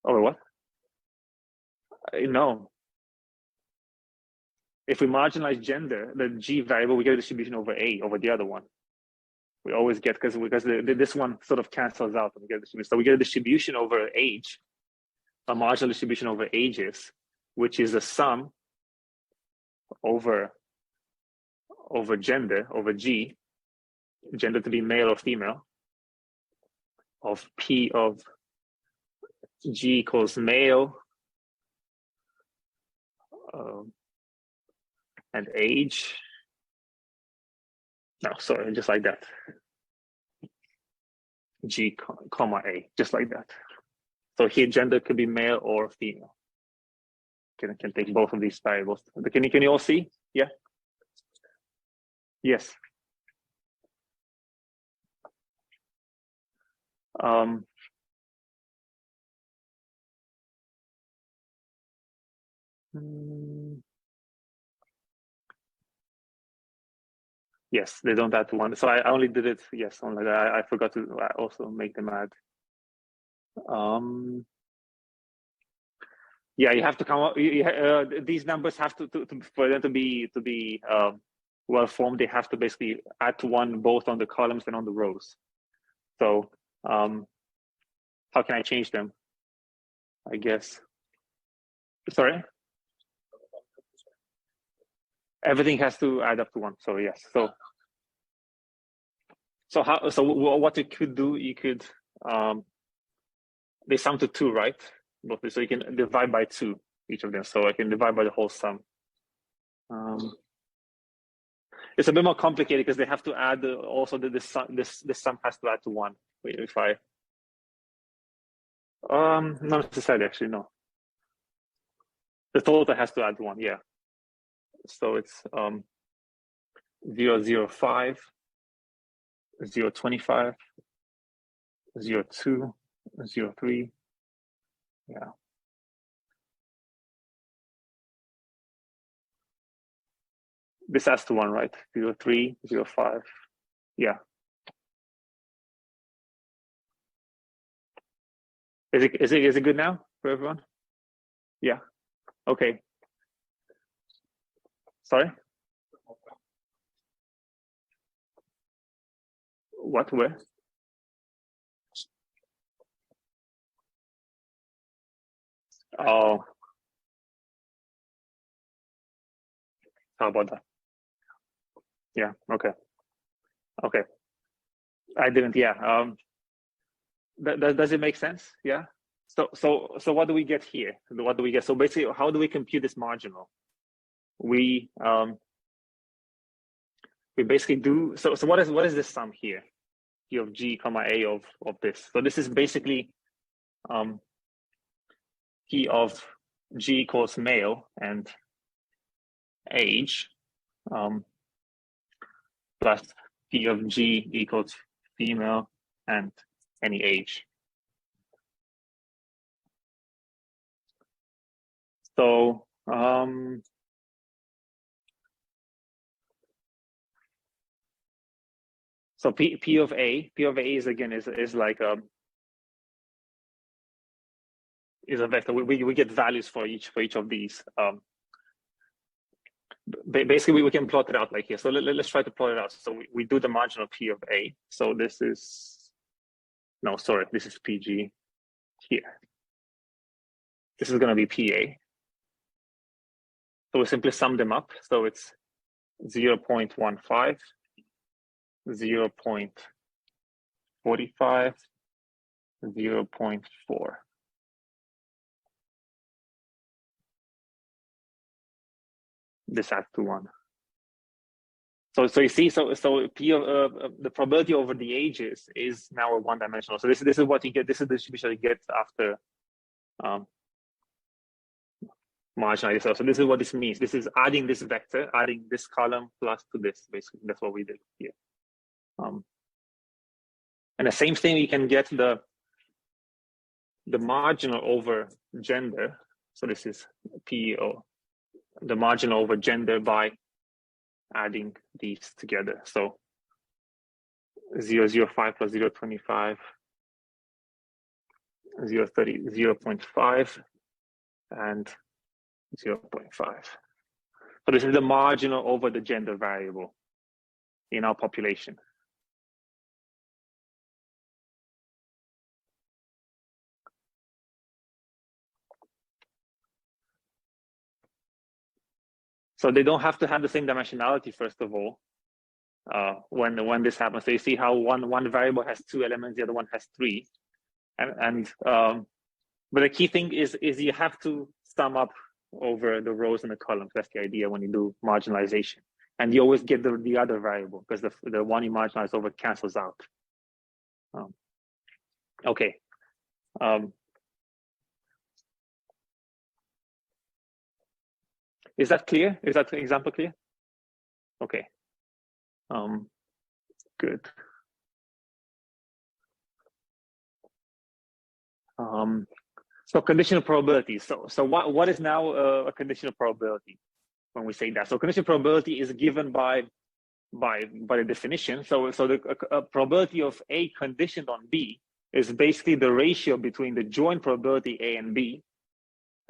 S2: Over what? No. If we marginalize gender, the G variable, we get a distribution over A, over the other one. We always get, because this one sort of cancels out and we get a distribution. So we get a distribution over age, a marginal distribution over ages, which is a sum over gender, over G, gender to be male or female, of P of G equals male and age. No, sorry, just like that. G comma A, just like that. So here gender could be male or female. Can take both of these variables. Can you all see? Yeah? Yes. Yes, they don't add to one. So I only did it, yes, only that. I forgot to also make them add. Yeah, you have to come up. These numbers have to for them to be well formed. They have to basically add to one both on the columns and on the rows. So how can I change them? I guess. Sorry. Everything has to add up to one. So yes. So what you could do? You could they sum to 2, right? So you can divide by 2 each of them. So I can divide by the whole sum. It's a bit more complicated because they have to add also this sum has to add to 1. If I not necessarily, actually, no. The total has to add 1, yeah. So it's 0, 0, 5, 0, 25, 0, 2, 0, 3. Yeah. This adds to 1, right? 0, 3, 0, 5. Yeah. Is it good now for everyone? Yeah. Okay. Sorry? What? Where? Oh. How about that? Yeah, okay. Okay. I didn't, yeah. Does it make sense? Yeah. So what do we get here? What do we get? So basically, how do we compute this marginal? We basically do, so what is this sum here? P of G comma A of this. So this is basically P of G equals male and age plus P of G equals female and any age. So so P of A is again is like is a vector. We get values for each of these. Basically, we can plot it out like here. So let's try to plot it out. So we do the marginal P of A. So this is, no, sorry, this is PG here. This is going to be PA. So we simply sum them up. So it's 0.15, 0.45, 0.4. This adds to 1. So you see, so P of the probability over the ages is now a one-dimensional. So this is what you get. This is the distribution you get after marginalization. So this is what this means. This is adding this vector, adding this column plus to this. Basically, that's what we did here. And the same thing, you can get the marginal over gender. So this is PO, the marginal over gender by adding these together. So 0.05 plus 0.25, 0.30, 0.5, and 0.5. So this is the marginal over the gender variable in our population. So they don't have to have the same dimensionality, first of all, when this happens. So you see how one variable has 2 elements, the other one has 3. But the key thing is you have to sum up over the rows and the columns. That's the idea when you do marginalization. And you always get the other variable because the one you marginalize over cancels out. Okay. Is that clear? Is that example clear? Okay. Good. So conditional probability. So what is now a conditional probability when we say that? So conditional probability is given by the definition. So the probability of A conditioned on B is basically the ratio between the joint probability A and B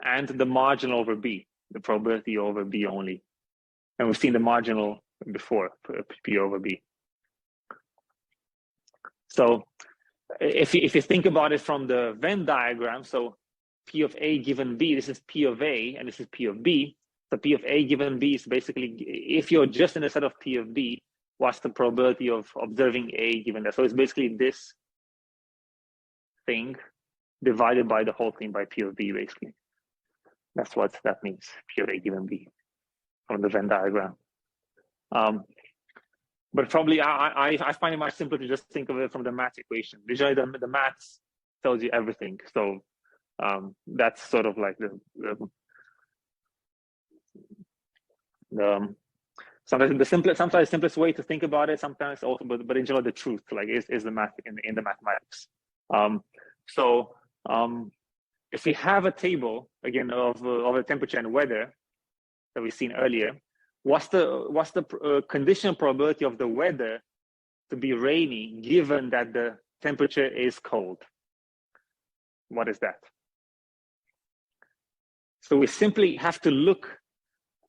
S2: and the marginal over B, the probability over B only. And we've seen the marginal before, P over B. So if you think about it from the Venn diagram, so P of A given B, this is P of A and this is P of B. So P of A given B is basically, if you're just in a set of P of B, what's the probability of observing A given that? So it's basically this thing divided by the whole thing by P of B, basically. That's what that means, P of A given B from the Venn diagram. But probably I find it much simpler to just think of it from the math equation. Usually the maths tells you everything. So that's sort of like sometimes the simplest way to think about it. Sometimes also, but in general, the truth like is the math in the mathematics. If we have a table again of the temperature and weather that we've seen earlier, what's the conditional probability of the weather to be rainy given that the temperature is cold? What is that? So we simply have to look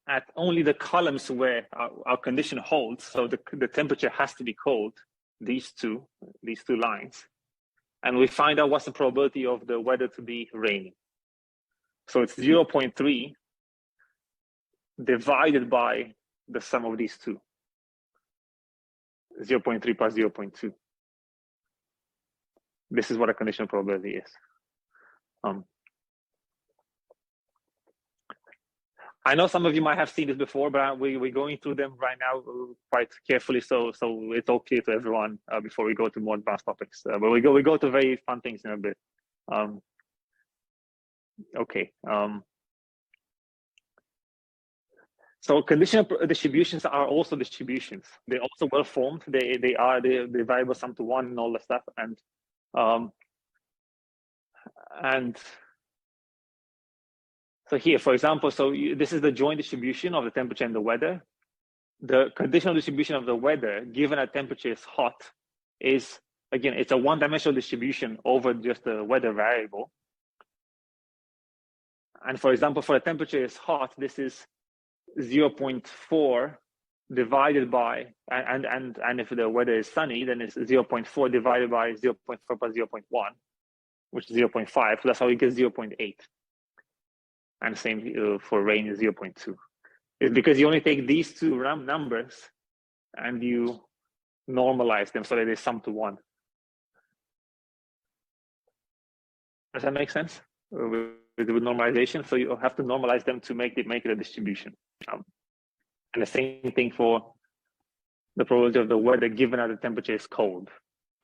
S2: at only the columns where our condition holds. So the temperature has to be cold, these two lines. And we find out what's the probability of the weather to be rainy. So it's 0.3 divided by the sum of these two. 0.3 plus 0.2. This is what a conditional probability is. I know some of you might have seen this before, but we're going through them right now quite carefully, so it's all clear to everyone before we go to more advanced topics. But we go to very fun things in a bit. Okay. So conditional distributions are also distributions. They're also well formed. They variable sum to 1 and all that stuff. And so here, for example, this is the joint distribution of the temperature and the weather. The conditional distribution of the weather, given that temperature is hot, is, again, it's a one-dimensional distribution over just the weather variable. And for example, for the temperature is hot, this is 0.4 divided by, and if the weather is sunny, then it's 0.4 divided by 0.4 plus 0.1, which is 0.5. So that's how you get 0.8. And same for rain is 0.2. is because you only take these two numbers and you normalize them so that they sum to 1. Does that make sense? With normalization, so you have to normalize them to make it a distribution. And the same thing for the probability of the weather given that the temperature is cold.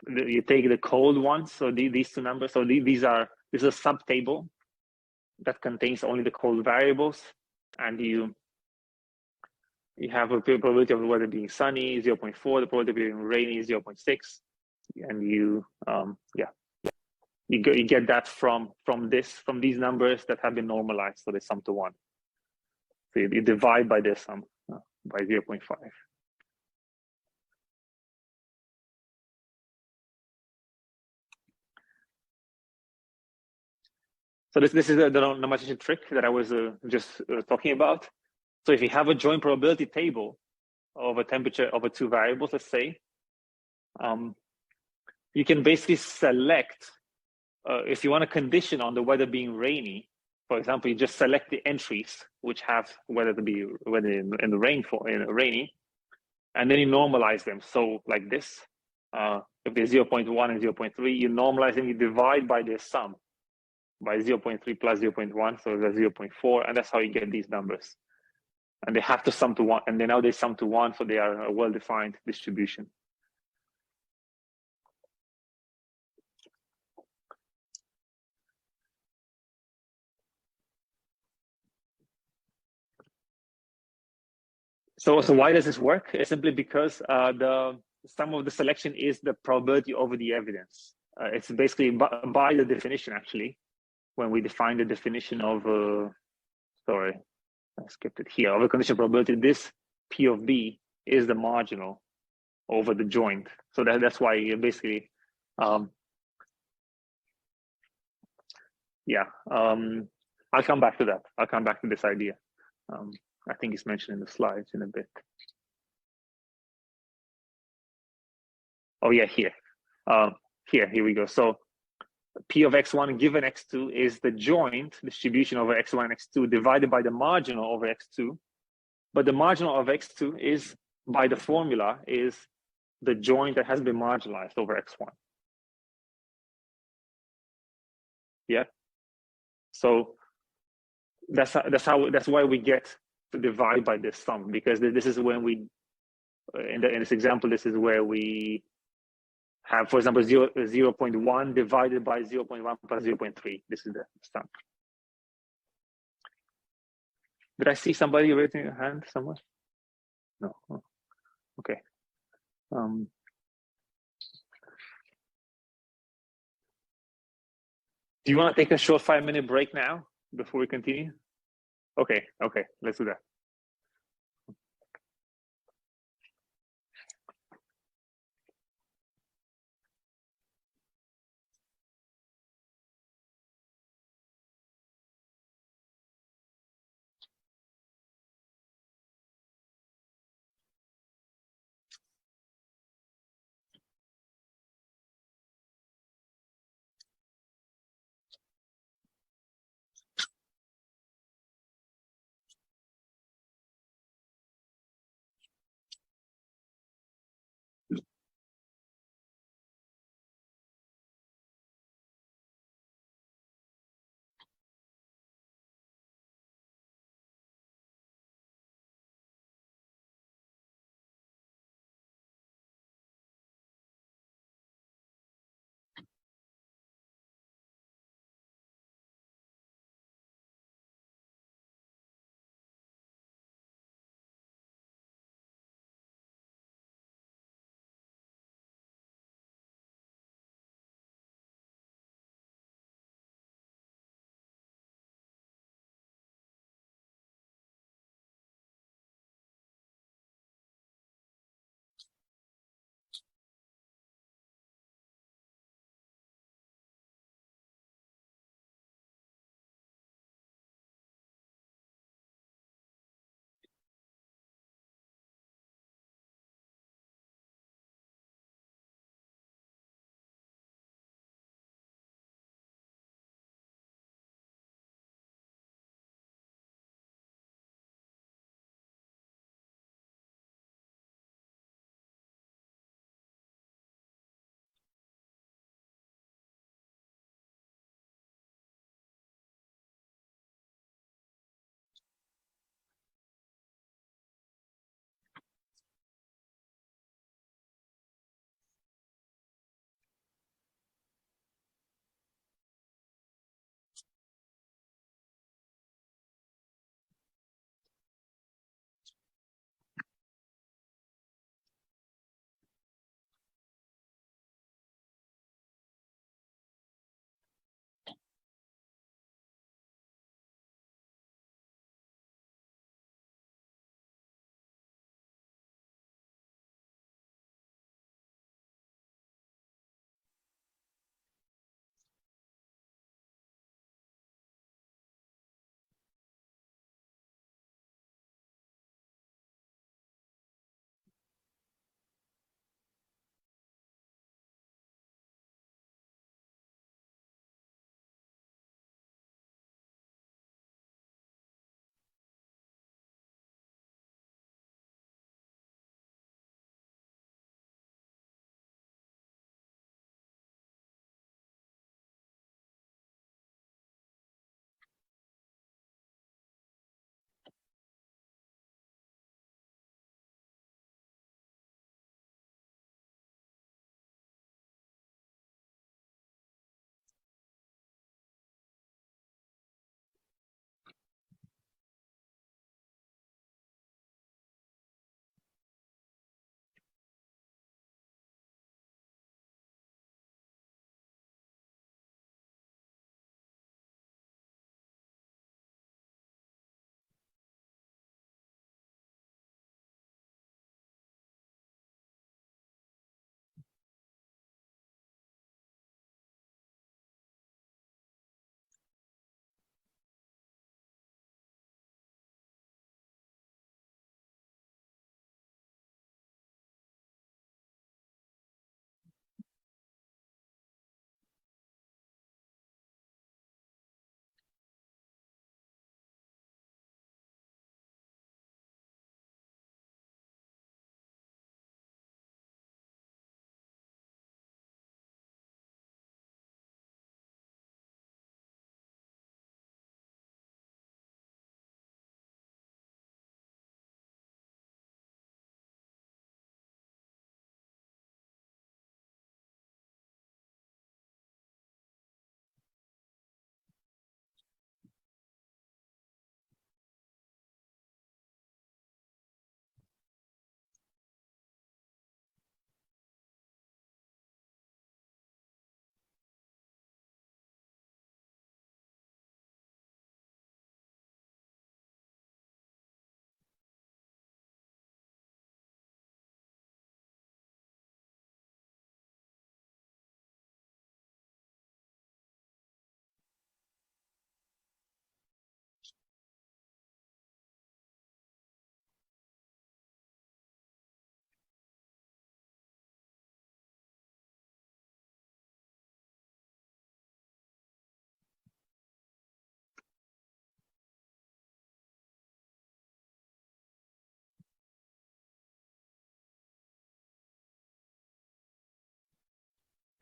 S2: You take the cold ones, so these two numbers. So this is a subtable that contains only the cold variables, and you have a probability of the weather being sunny 0.4, the probability of being rainy 0.6, and you get that from these numbers that have been normalized, so they sum to 1. So you divide by this sum by 0.5. So this is the normalization trick that I was just talking about. So if you have a joint probability table of a temperature over 2 variables, let's say, you can basically select, if you want a condition on the weather being rainy, for example, you just select the entries which have whether in the rainfall, in rainy, and then you normalize them. So like this, if there's 0.1 and 0.3, you normalize them, you divide by their sum by 0.3 plus 0.1, so that's 0.4, and that's how you get these numbers. And they have to sum to 1, and then now they sum to 1, so they are a well-defined distribution. So why does this work? It's simply because the sum of the selection is the probability over the evidence. It's basically by the definition, actually, when we define the definition of, sorry, I skipped it here, of a conditional probability, this P of B is the marginal over the joint. So that's why you basically, I'll come back to that. I'll come back to this idea. I think it's mentioned in the slides in a bit. Oh yeah, here we go. So P of x1 given x2 is the joint distribution over x1 and x2 divided by the marginal over x2. But the marginal of x2 is, by the formula, is the joint that has been marginalized over x1. Yeah. So that's why we get to divide by this sum, because this is when we, in this example, this is where we have, for example, 0.1 divided by 0.1 plus 0.3. This is the sum. Did I see somebody raising a hand somewhere? No. Oh, okay. Do you want to take a short 5-minute break now before we continue? Okay, let's do that.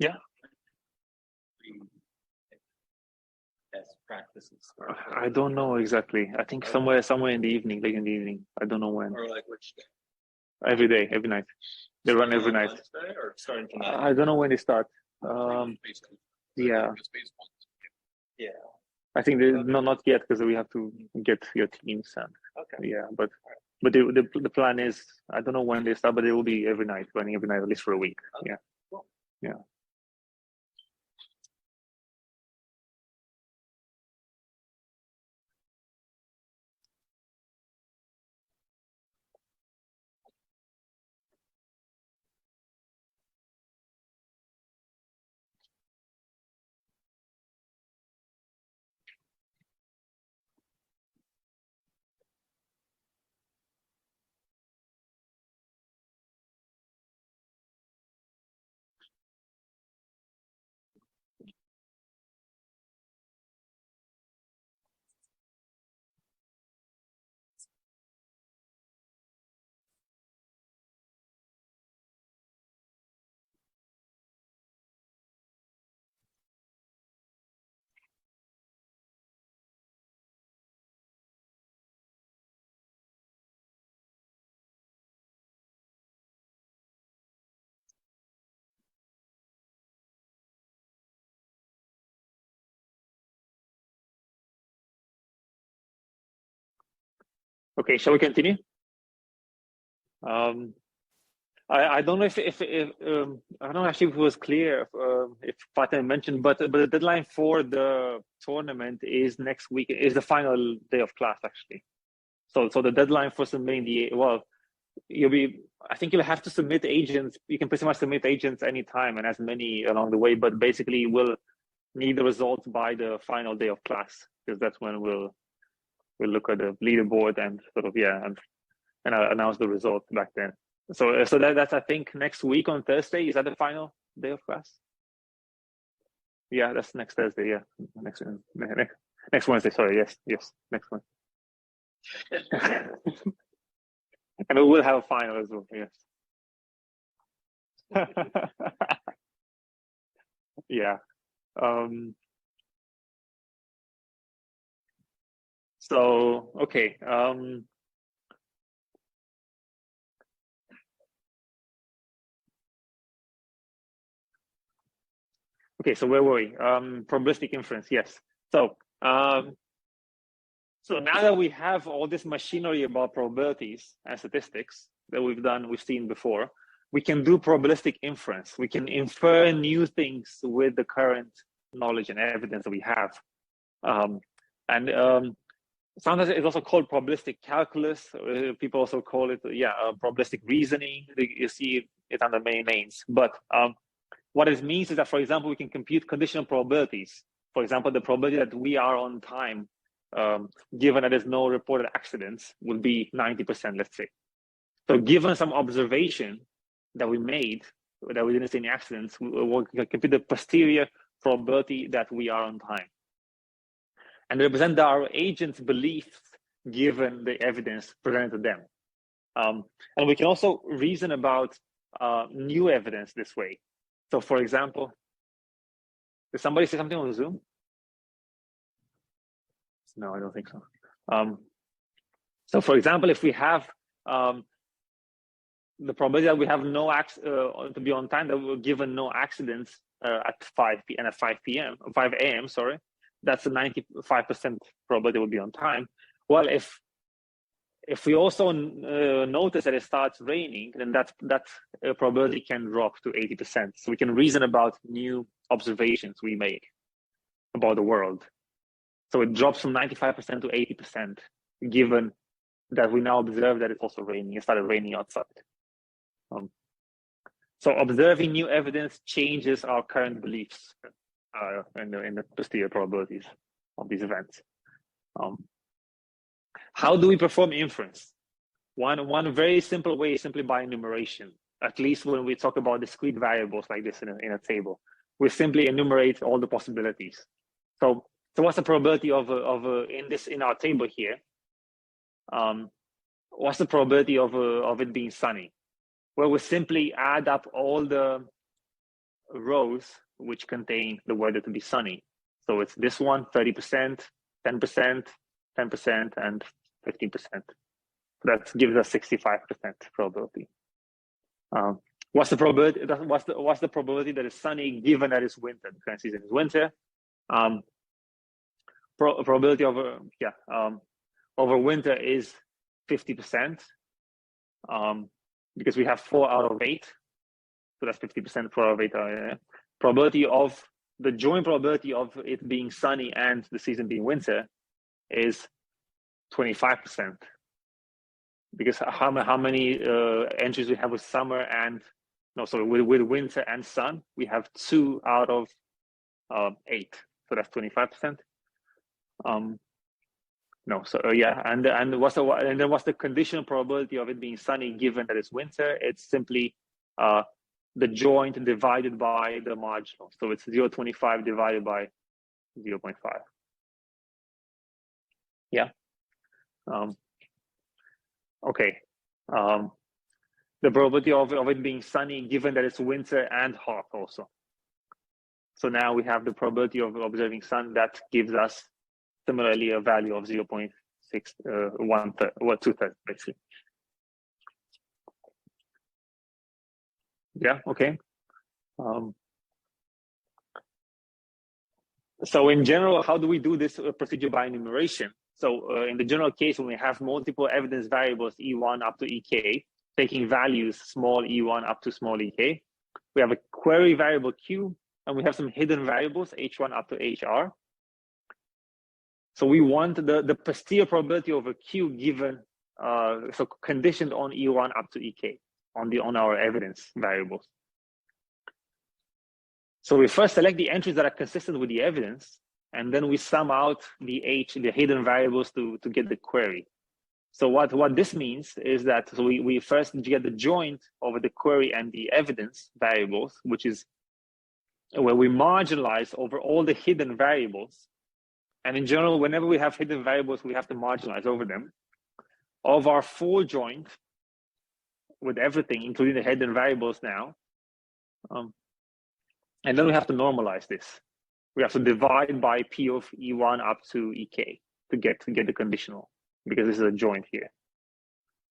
S2: Yeah.
S5: Best practices.
S2: I don't know exactly. I think somewhere in the evening, late in the evening. I don't know when.
S5: Or like which day?
S2: Every day, every night. They run every night.
S5: Wednesday or starting tonight?
S2: I don't know when they start. Yeah.
S5: Yeah.
S2: I think they not yet because we have to get your teams and
S5: Okay.
S2: yeah, but the plan is I don't know when they start, but it will be every night, running every night at least for a week.
S5: Okay.
S2: Yeah.
S5: Cool.
S2: Yeah. Okay, shall we continue? I don't know if I don't know actually if it was clear if Fatima mentioned, but the deadline for the tournament is next week. Is the final day of class actually. So the deadline for submitting I think you'll have to submit agents. You can pretty much submit agents anytime and as many along the way, but basically we'll need the results by the final day of class because that's when we'll look at the leaderboard and sort of and announce the result back then. So that's I think next week on Thursday. Is that the final day of class? Yeah, that's next Thursday. Yeah, next Wednesday. Sorry, yes, next one. And we will have a final as well. Yes. Yeah. So okay. Okay, so where were we? Probabilistic inference, yes. So so now that we have all this machinery about probabilities and statistics that we've seen before, we can do probabilistic inference. We can infer new things with the current knowledge and evidence that we have. Sometimes it's also called probabilistic calculus. People also call it, probabilistic reasoning. You see it under many names. But what it means is that, for example, we can compute conditional probabilities. For example, the probability that we are on time, given that there's no reported accidents, would be 90%, let's say. So given some observation that we made, that we didn't see any accidents, we can compute the posterior probability that we are on time. And represent our agent's beliefs given the evidence presented to them. And we can also reason about new evidence this way. So for example, did somebody say something on Zoom? No, I don't think so. So for example, if we have the probability that we have no to be on time, that we're given no accidents at 5 a.m., sorry, that's a 95% probability will be on time. Well, if we also notice that it starts raining, then that probability can drop to 80%. So we can reason about new observations we make about the world. So it drops from 95% to 80%, given that we now observe that it's also raining. It started raining outside. So observing new evidence changes our current beliefs in the posterior probabilities of these events. How do we perform inference? One very simple way is simply by enumeration. At least when we talk about discrete variables like this in a table, we simply enumerate all the possibilities. So what's the probability of in our table here? What's the probability of it being sunny? Well, we simply add up all the rows which contain the weather to be sunny. So it's this one, 30%, 10%, 10%, and 15%. That gives us 65% probability. What's the probability? What's the probability that it's sunny given that it's winter? The current season is winter. Probability over winter is 50%, because we have 4 out of 8, so that's 50%. 4 out of 8. Probability of the joint probability of it being sunny and the season being winter is 25%. Because how many entries we have with summer and with winter and sun, we have 2 out of 8, so that's 25%. And what's the conditional probability of it being sunny given that it's winter? It's simply the joint divided by the marginal. So it's 0.25 divided by 0.5. Yeah. Okay. The probability of it being sunny given that it's winter and hot also. So now we have the probability of observing sun that gives us similarly a value of 0.6, 2/3 basically. Yeah, okay. So in general, how do we do this procedure by enumeration? So in the general case, when we have multiple evidence variables, E1 up to EK, taking values small e1 up to small ek, we have a query variable Q, and we have some hidden variables, H1 up to HR. So we want the posterior probability over Q given, so conditioned on E1 up to EK on our evidence variables. So we first select the entries that are consistent with the evidence, and then we sum out the hidden variables to get the query. So what this means is that we first get the joint over the query and the evidence variables, which is where we marginalize over all the hidden variables. And in general, whenever we have hidden variables, we have to marginalize over them. Of our full joint with everything, including the hidden variables now. And then we have to normalize this. We have to divide by P of E1 up to EK to get the conditional, because this is a joint here,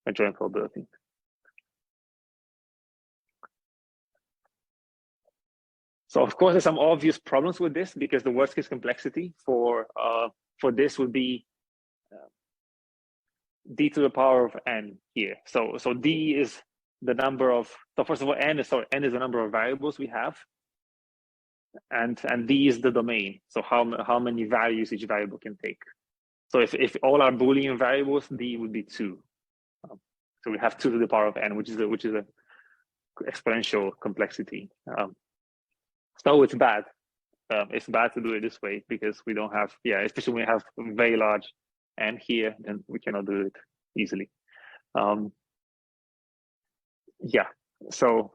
S2: a joint probability. So of course, there's some obvious problems with this, because the worst case complexity for this would be d to the power of n here. So d is the number of, so first of all, n is the number of variables we have, and d is the domain. So how many values each variable can take. So if all our Boolean variables, d would be 2. So we have 2 to the power of n, which is a exponential complexity. So it's bad. It's bad to do it this way, because we don't have, especially when we have very large n here, then we cannot do it easily. So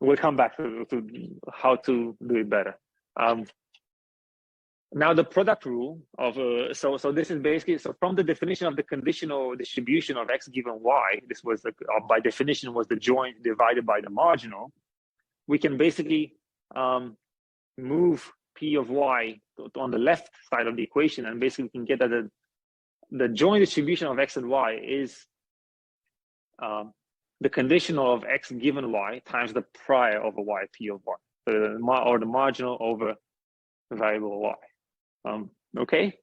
S2: we'll come back to how to do it better. Now the product rule of so this is basically, so from the definition of the conditional distribution of x given y, this was by definition was the joint divided by the marginal. We can basically move p of y on the left side of the equation, and basically we can get that the joint distribution of x and y is the conditional of x given y times the prior over y, p of y, or the marginal over the variable y. Okay.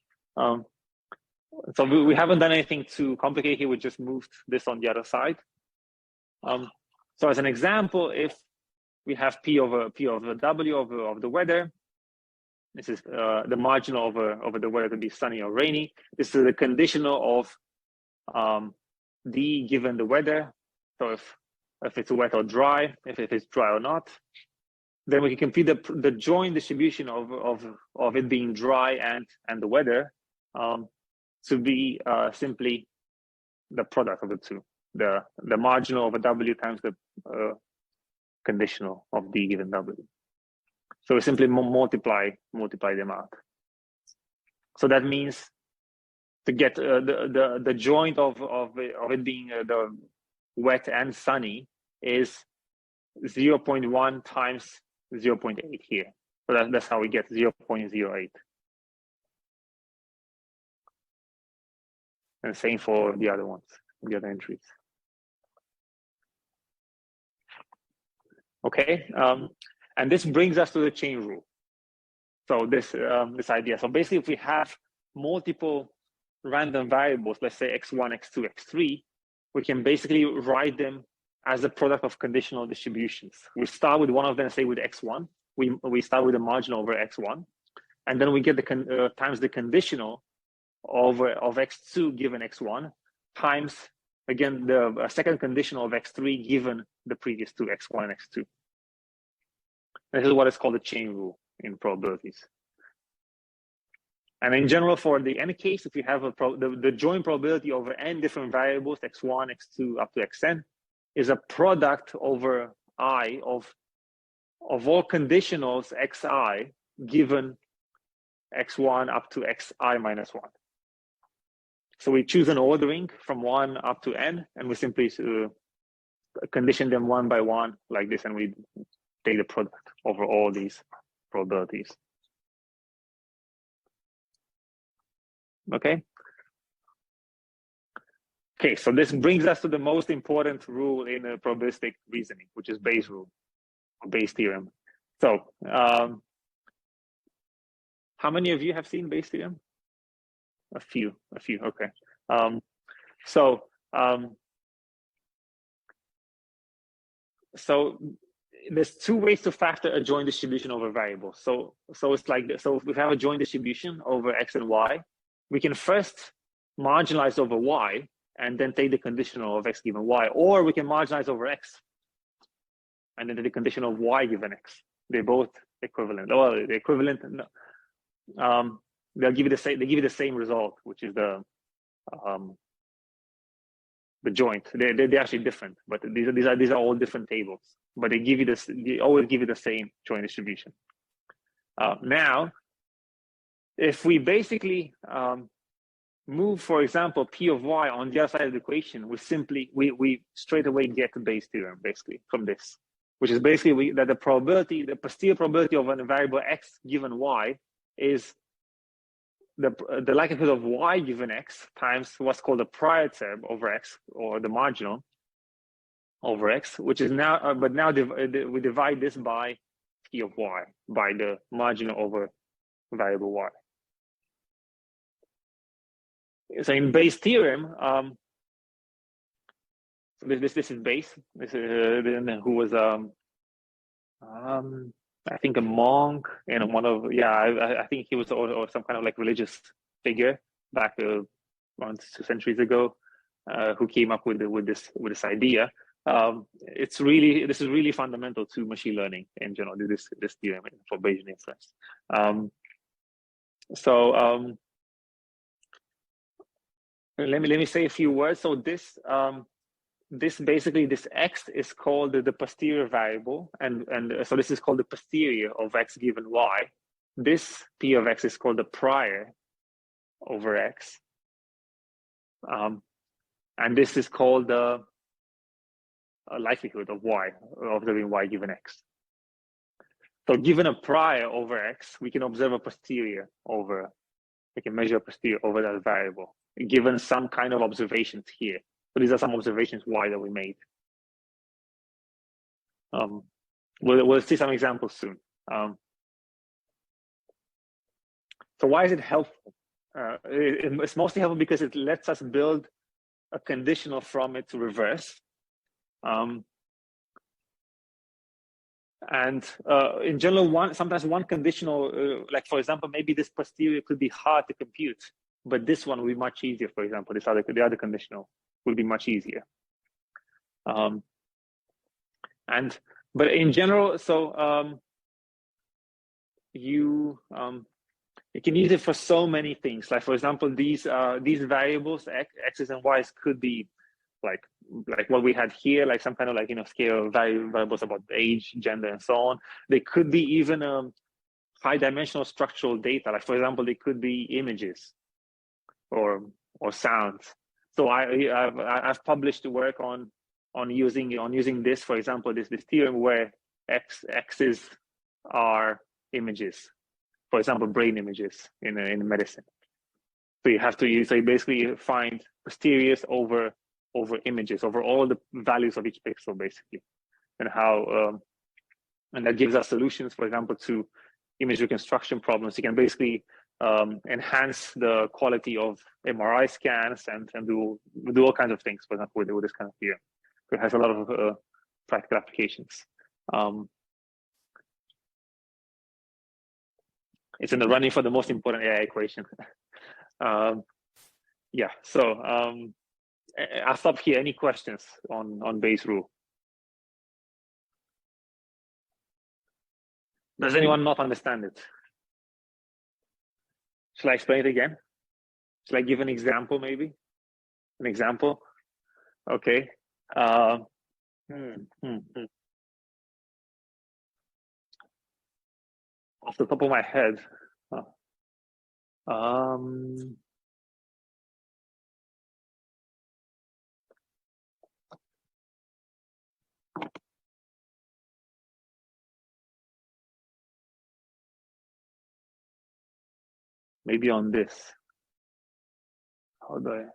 S2: So we haven't done anything too complicated here. We just moved this on the other side. So as an example, if we have p over w of the weather, this is the marginal over the weather to be sunny or rainy. This is the conditional of d given the weather. So if it's wet or dry, if it's dry or not, then we can compute the joint distribution of it being dry and the weather to be simply the product of the two, the marginal over w times the conditional of d given w. So we simply multiply them out. So that means to get the joint of it being the wet and sunny is 0.1 times 0.8 here. So that's how we get 0.08. And same for the other ones, the other entries. Okay, and this brings us to the chain rule. So this idea. So basically, if we have multiple random variables, let's say x1, x2, x3, we can basically write them as a product of conditional distributions. We start with one of them, say with x1. We start with a margin over x1, and then we get the times the conditional of x2 given x1 times again the second conditional of x3 given the previous two, x1 and x2. This is what is called the chain rule in probabilities. And in general, for the n case, if you have the joint probability over n different variables, x1, x2, up to xn, is a product over I of all conditionals xi given x1 up to xi minus 1. So we choose an ordering from 1 up to n, and we simply condition them one by one like this, and we take the product over all these probabilities. Okay. Okay, so this brings us to the most important rule in probabilistic reasoning, which is Bayes rule, or Bayes theorem. So, how many of you have seen Bayes theorem? A few. Okay. So there's two ways to factor a joint distribution over variables. So it's like this. So if we have a joint distribution over x and y, we can first marginalize over y and then take the conditional of x given y, or we can marginalize over x and then take the conditional of y given x. They're both equivalent. Well, the equivalent. They'll give you the same. They give you the same result, which is the joint. They're actually different, but these are all different tables. But they give you this. They always give you the same joint distribution. Now, if we basically move, for example, P of y on the other side of the equation, we straight away get the Bayes theorem basically from this, which is basically that the posterior probability of a variable x given y is the likelihood of y given x times what's called the prior term over x, or the marginal over x, which is now, but now we divide this by P of y, by the marginal over variable y. So in Bayes theorem, this is Bayes. This is who was I think a monk and I think he was or some kind of like religious figure back around 2 centuries ago, who came up with this idea. This is really fundamental to machine learning in general. This theorem for Bayesian inference. Let me say a few words. So this basically, this x is called the posterior variable, and so this is called the posterior of x given y. This P of x is called the prior over x, and this is called the likelihood of y, observing y given x. So given a prior over x, we can observe a posterior over, we can measure a posterior over that variable, given some kind of observations here. So these are some observations y that we made. We'll see some examples soon. So why is it helpful? It's mostly helpful because it lets us build a conditional from it to reverse. And in general, sometimes one conditional, like for example, maybe this posterior could be hard to compute, but this one will be much easier. For example, the other conditional will be much easier. But in general, so you can use it for so many things. Like for example, these variables, x's and y's, could be like what we had here, like some kind of like scale of variables about age, gender, and so on. They could be even high dimensional structural data. Like for example, they could be images or sounds. So I've published work on using this, for example, this theorem where x is are images. For example, brain images in medicine. So you have to so you basically find posteriors over images, over all the values of each pixel, basically, and how and that gives us solutions, for example, to image reconstruction problems. You can basically enhance the quality of MRI scans and do all kinds of things, for example, with this kind of theorem. So it has a lot of practical applications. It's in the running for the most important AI equation. Yeah, so I'll stop here. Any questions on Bayes' rule? Does anyone not understand it? Shall I explain it again? Shall I give an example, maybe? An example? Okay. Off the top of my head. Maybe on this. How do I?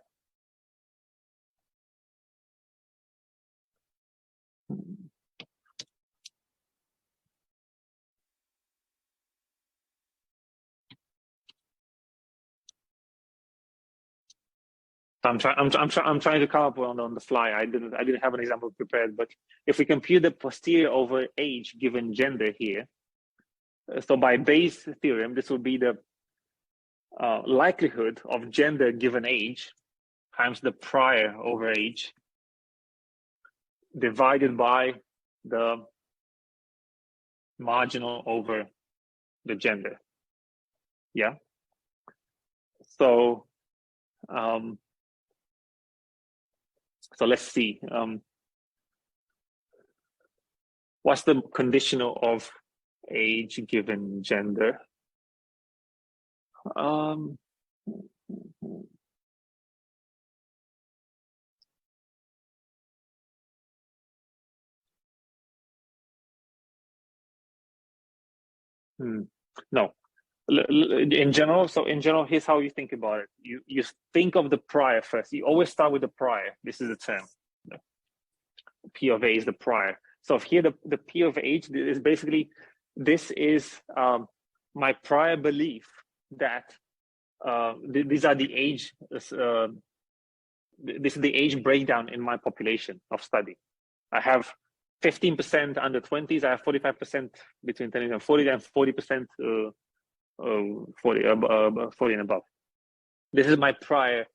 S2: I'm trying to come up on the fly. I didn't have an example prepared, but if we compute the posterior over age given gender here, so by Bayes' theorem, this would be the likelihood of gender given age times the prior over age divided by the marginal over the gender. Yeah. So so let's see. What's the conditional of age given gender? No. In general, here's how you think about it. You think of the prior first. You always start with the prior. This is the term. P of A is the prior. So here the P of H is basically, this is my prior belief that these are the age, this is the age breakdown in my population of study. I have 15% under 20s, I have 45% between 10 and 40, and 40% 40 and above. This is my prior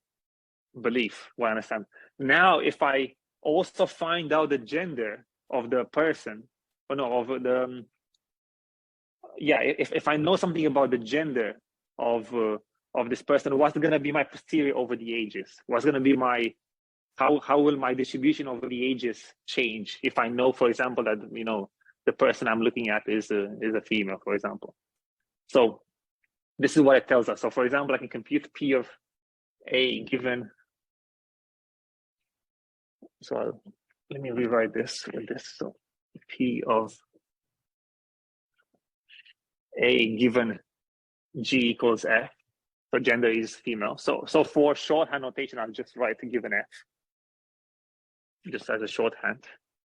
S2: belief, what I understand. Now, if I also find out the gender of the person, or no, of the, yeah, if I know something about the gender of this person, what's going to be my posterior over the ages? What's going to be my, how will my distribution over the ages change if I know, for example, that, you know, the person I'm looking at is a female, for example. So this is what it tells us. So for example, I can compute P of A given, so let me rewrite this with this. So P of A given G equals F. So gender is female. So for shorthand notation, I'll just write given F, just as a shorthand.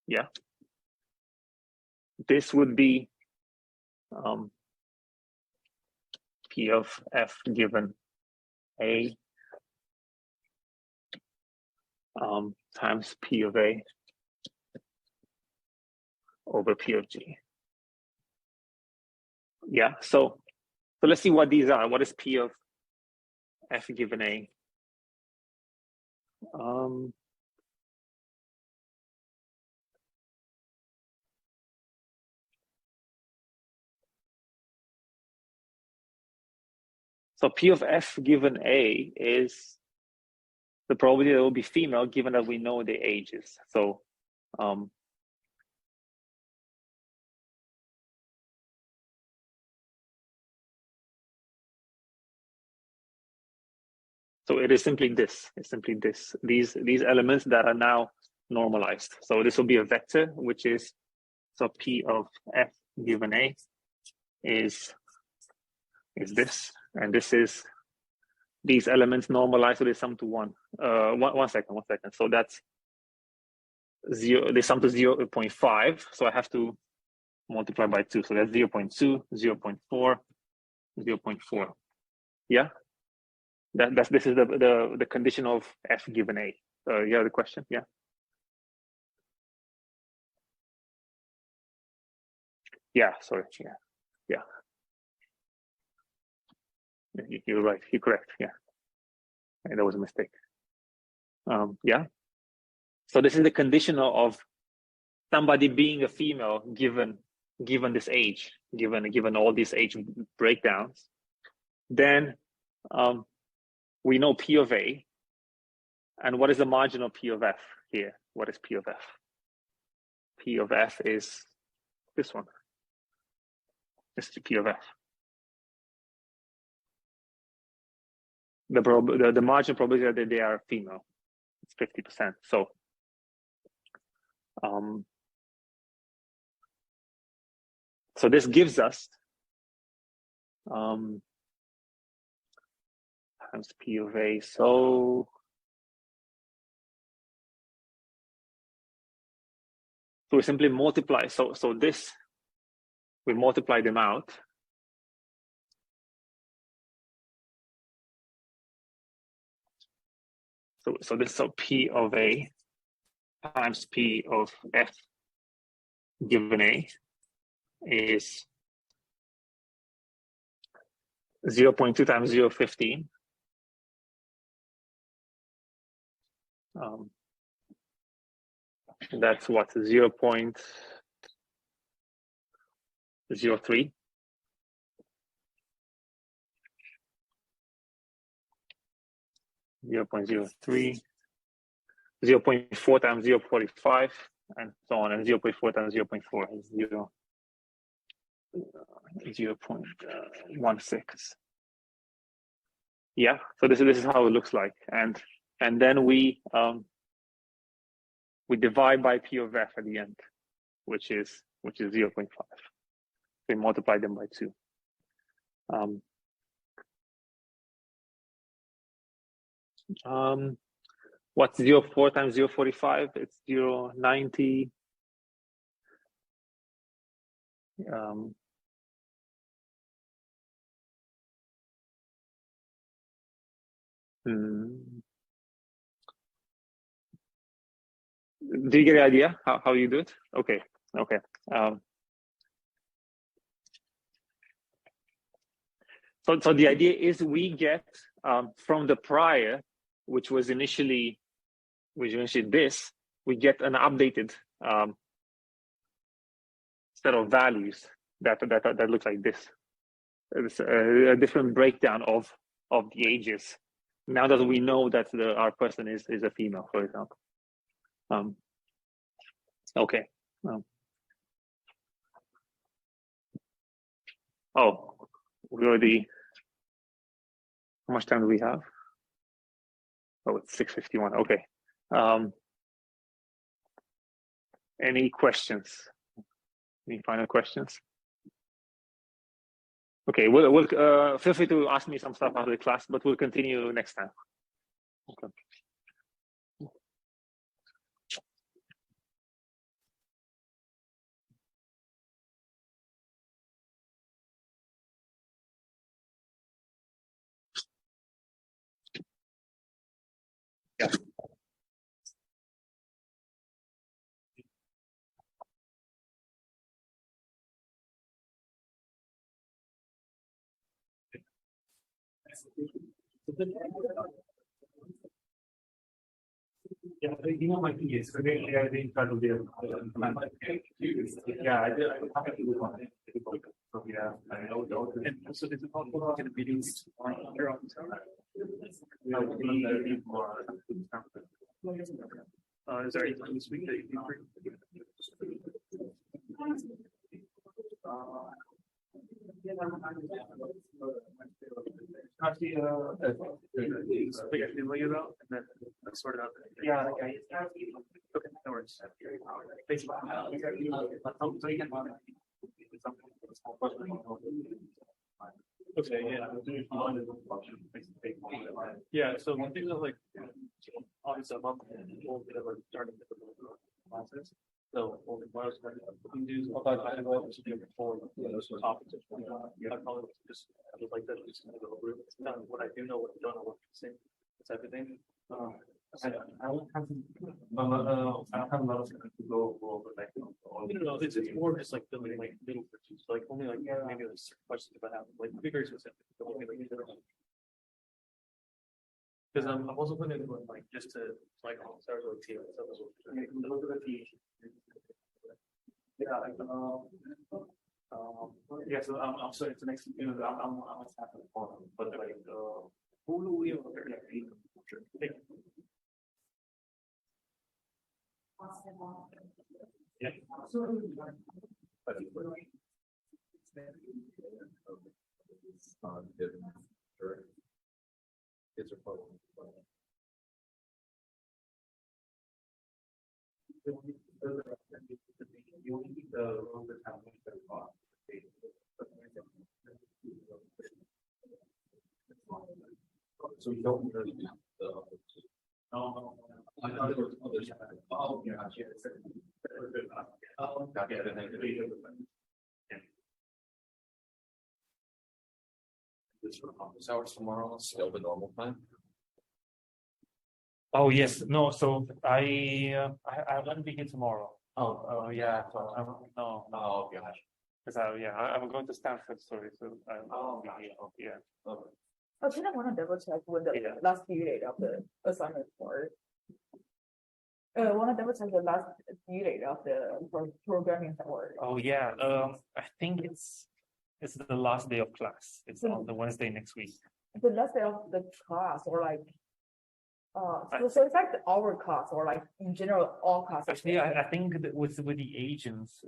S2: Yeah. This would be P of F given A times P of A over P of G. Yeah, so let's see what these are. What is P of F given A? So P of F given A is the probability that it will be female given that we know the ages. So so it is simply this. It's simply this. These elements that are now normalized. So this will be a vector, which is, so P of F given A is this, and this is these elements normalized, so they sum to 1. One second. So that's 0. They sum to 0.5. So I have to multiply by 2. So that's 0.2, 0.4, 0.4. Yeah. This is the condition of f given a. You have the question? Yeah. Yeah. Sorry. Yeah. You're right. You're correct. Yeah. And that was a mistake. Yeah. So this is the conditional of somebody being a female given this age, given all these age breakdowns. Then we know P of A. And what is the marginal P of F here? What is P of F? P of F is this one. This is P of F. The marginal probability that they are female, it's 50%. So so this gives us times P of A. So we simply multiply. So this, we multiply them out. So this, so P of A times P of F given A is 0.2 times 0.15. That's what, 0.03. 0.03, 0.4 times 0.45, and so on, and 0.4 times 0.4 is 0.16. Yeah, so this is how it looks like, and then we divide by P of F at the end, which is 0.5. We multiply them by 2. What's 0.4 times 0.45? It's 0.90. Do you get the idea how you do it? Okay. So the idea is we get from the prior, which was initially this, we get an updated set of values that looks like this. It's a different breakdown of the ages. Now that we know that our person is a female, for example. Okay. Oh, we already. How much time do we have? Oh, it's 6:51. Okay. Any questions? Any final questions? Okay, we'll feel free to ask me some stuff after the class, but we'll continue next time. Okay. Yeah.
S1: Yeah, you know my thing is really I think that will be yeah, I did have to do one. So yeah, I know and so there's a couple of meetings on your own time. Is there anything this week that you can bring? Actually, about and then sort it out. Yeah, okay. Okay, no worries. Okay, yeah. Yeah, so one thing that like, obviously I'm up and we'll get over starting the classes. So what I was going to do is I have all this before those topics. I probably just I would like that just kind of go over what I do know, what I don't know, what to say, that's everything. I don't have a lot of time to go over like no, it's more just like building like little pictures, like only like maybe like certain questions if I have like be very specific, but only like because I'm also putting it like just to like start with T. Yeah, yeah. So I'm sorry. It's the next. You know, I'm happy for them, but like who do we? Yeah. Kids are probably. So you don't really do the. No, I thought there was others. Oh, yeah. This hours tomorrow, still the normal time.
S6: Oh yes, no. So I won't be here tomorrow.
S1: Oh,
S6: yeah. No,
S1: oh, gosh.
S6: because I'm going to Stanford. Sorry, so I won't be here. Yeah.
S7: I kind of want to double check with the last due date of the assignment for. I want to double check the last due date of the programming for.
S6: Oh yeah. I think it's the last day of class. It's on the Wednesday next week.
S7: The last day of the class, or like. So it's like our class, or like in general all classes.
S6: Actually, I think that with the agents,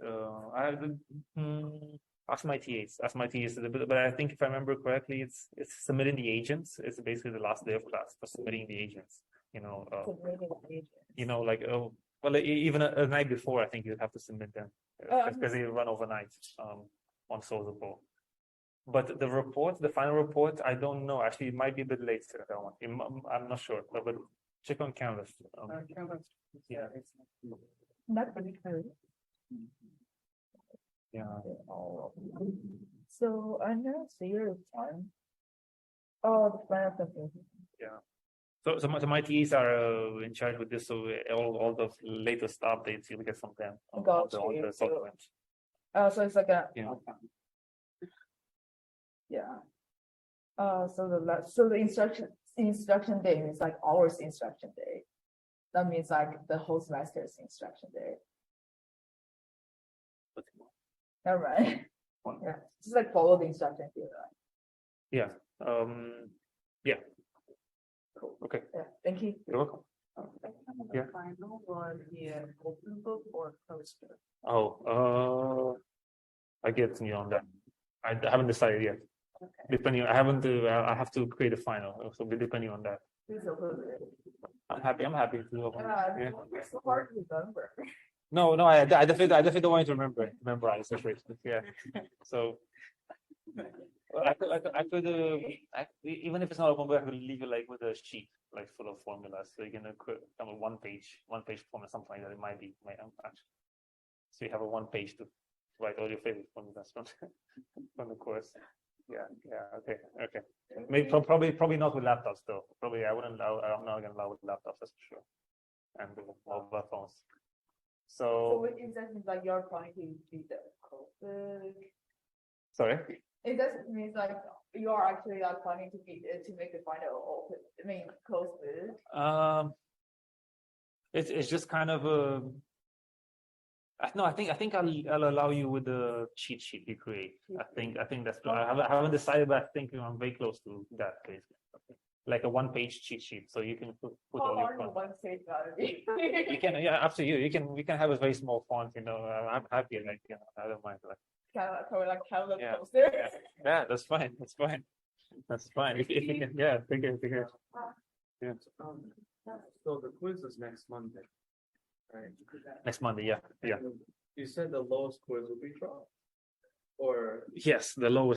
S6: ask my TAs. But I think if I remember correctly, it's submitting the agents. It's basically the last day of class for submitting the agents. Like well, even a night before, I think you'd have to submit them because they run overnight on Solvable. But the report, the final report, I don't know. Actually, it might be a bit later. That one, I'm not sure. But check on Canvas. Yeah.
S7: Not really clear.
S6: Yeah.
S7: So I know zero time. Oh, the final something.
S6: Yeah. So my TAs are in charge with this. So all the latest updates you'll get from them on the software.
S7: So it's like a.
S6: Yeah.
S7: Yeah. So the instruction day is like ours instruction day. That means like the whole semester's instruction day. Never mind. Yeah, just like follow the instruction day, right?
S6: Yeah. Yeah.
S7: Cool.
S6: Okay.
S7: Yeah. Thank you.
S6: You're welcome. Yeah.
S7: Final one here, open book or closed book?
S6: Oh, I get you on that. I haven't decided yet.
S7: Okay.
S6: Depending, I haven't. I have to create a final. So depending on that.
S7: Please open it.
S6: I'm happy to open. Yeah.
S7: It's so hard to remember.
S6: No, I definitely don't want you to memorize the phrase. Yeah. So I could even if it's not open book, I could leave it like with a sheet like full of formulas. So you can come a one page formula, something like that. It might actually. So you have a 1 page to write all your favorite formulas from the course. Yeah. Okay. Maybe probably not with laptops though. Probably I'm not gonna allow with laptops, that's for sure. And mobile phones. So
S7: what is that means like you're trying to beat the code?
S6: Sorry.
S7: It doesn't mean like you are actually like planning to beat it to make the final open. I mean close book.
S6: It's just kind of a. No, I think I'll allow you with the cheat sheet you create. I think that's. I haven't decided, but I think I'm very close to that basically. Like a 1 page cheat sheet, so you can put all your font.
S7: One page gotta be.
S6: You can, yeah, up to you. We can have a very small font. I'm happy. Like, I don't mind. Like,
S7: kind of
S6: Yeah.
S7: poster.
S6: yeah, that's fine. That's fine. If you can, yeah, take it. Yeah.
S1: So the quiz is next Monday, right?
S6: Next Monday, yeah.
S1: You said the lowest quiz will be 12. or
S6: Yes, the lowest.